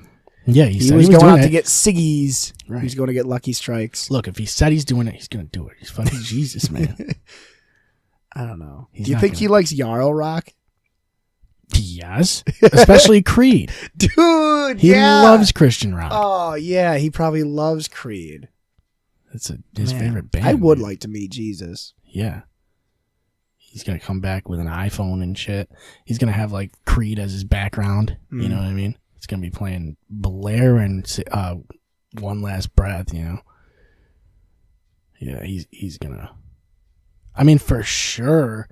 Yeah, he said was he was going doing out it. to get ciggies. Right. He's going to get Lucky Strikes. Look, if he said he's doing it, he's going to do it. He's fucking Jesus, man. I don't know. He's Do you not think gonna- he likes Yarl Rock? Yes. Especially Creed. Dude, He yeah. loves Christian rock. Oh, yeah. He probably loves Creed. That's his favorite band. I would dude. like to meet Jesus. Yeah. He's going to come back with an iPhone and shit. He's going to have, like, Creed as his background. You know what I mean? It's going to be playing Blair and One Last Breath, you know? Yeah, he's going to... I mean, for sure,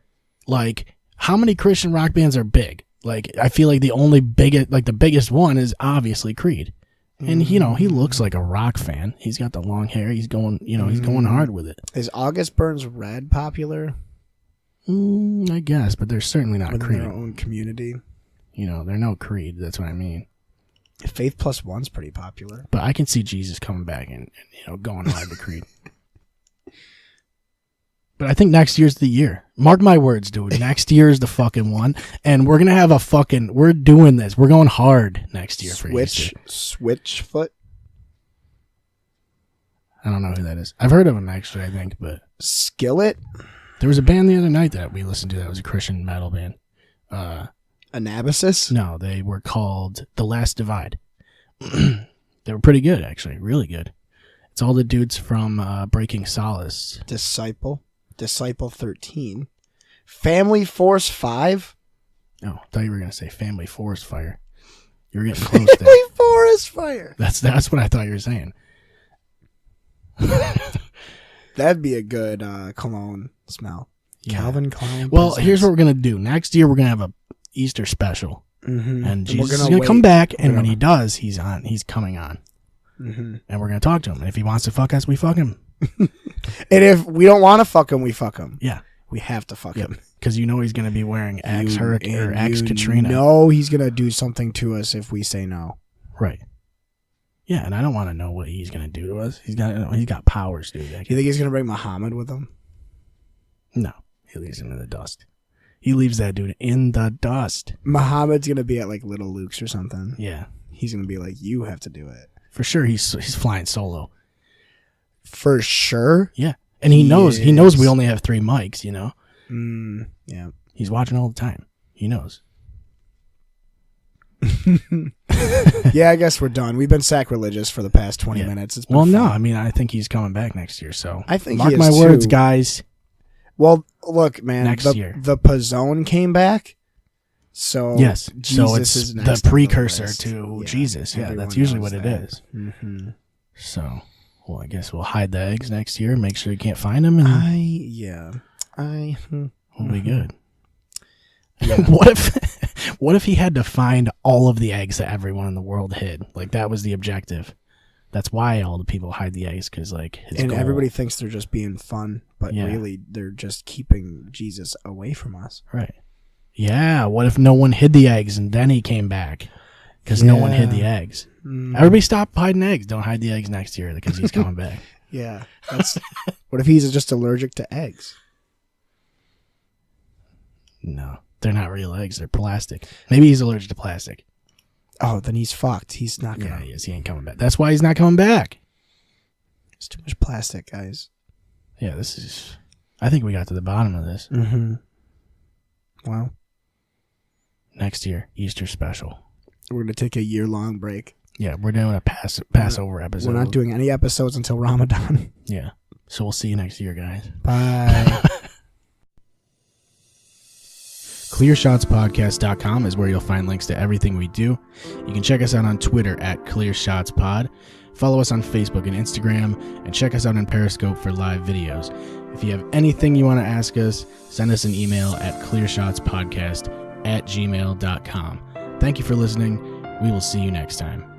like, how many Christian rock bands are big? Like, I feel like the biggest one is obviously Creed. And, you know, he looks like a rock fan. He's got the long hair. He's going, he's going hard with it. Is August Burns Red popular? I guess, but they're certainly not Within Creed. their own community? You know, they're no Creed. That's what I mean. Faith Plus One's pretty popular. But I can see Jesus coming back and going hard to Creed. But I think next year's the year. Mark my words, dude. Next year is the fucking one. And we're going to have we're doing this. We're going hard next year for Easter. Switchfoot? I don't know who that is. I've heard of him, actually, I think. But Skillet? there was a band the other night that we listened to that was a Christian metal band. Anabasis? No, they were called The Last Divide. They were pretty good, actually. Really good. It's all the dudes from Breaking Solace. Disciple 13. Family Force 5? Oh, I thought you were going to say Family Forest Fire. You were getting close there. Family Forest Fire. That's what I thought you were saying. That'd be a good cologne smell. Yeah. Calvin Klein. Well, presents. here's what we're going to do. Next year, we're going to have a Easter special. Mm-hmm. And Jesus is going to come back, and when he does, he's coming on. Mm-hmm. And we're going to talk to him. And if he wants to fuck us, we fuck him. if we don't want to fuck him, we fuck him. Yeah. We have to fuck him. Because you know he's going to be wearing Axe Hurricane or Axe Katrina. No, he's gonna do something to us if we say no. Right. Yeah, and I don't want to know what he's going to do to us. He's got powers, dude. You think he's gonna bring Muhammad with him? No, he leaves him in the dust. He leaves that dude in the dust. Muhammad's gonna be at like Little Luke's or something. Yeah, He's gonna be like, you have to do it for sure. He's flying solo. for sure. Yeah, and he knows we only have 3 mics. You know. Yeah. He's watching all the time. He knows. Yeah, I guess we're done. We've been sacrilegious for the past 20 minutes. It's been Well, no, fun. I mean, I think he's coming back next year. So I think mark he is my words, too. guys. Well, look, man. Next year. The Pizzone came back. So Yes, Jesus so it's is the next on precursor list. to Yeah, Jesus. Yeah, everyone that's usually knows what that. it is. Mm-hmm. So, well, I guess we'll hide the eggs next year. Make sure you can't find them, and we'll be good. Yeah. What if he had to find all of the eggs that everyone in the world hid? Like that was the objective. That's why all the people hide the eggs, because like his And goal. everybody thinks they're just being fun, but Yeah. really they're just keeping Jesus away from us. Right. Yeah. What if no one hid the eggs and then he came back? Because no one hid the eggs. Everybody stop hiding eggs. Don't hide the eggs next year because he's coming back. Yeah. What if he's just allergic to eggs? No, they're not real eggs. They're plastic. Maybe he's allergic to plastic. Oh, then he's fucked. He's not gonna. Yeah, he is. He ain't coming back. That's why he's not coming back. It's too much plastic, guys. Yeah, I think we got to the bottom of this. Mm-hmm. Wow. Next year, Easter special. We're gonna take a year-long break. Yeah, we're doing a Passover episode. We're not doing any episodes until Ramadan. Yeah. So we'll see you next year, guys. Bye. ClearShotsPodcast.com is where you'll find links to everything we do. You can check us out on Twitter at ClearShotsPod. Follow us on Facebook and Instagram, and check us out on Periscope for live videos. If you have anything you want to ask us, send us an email at clearshotspodcast@gmail.com. Thank you for listening. We will see you next time.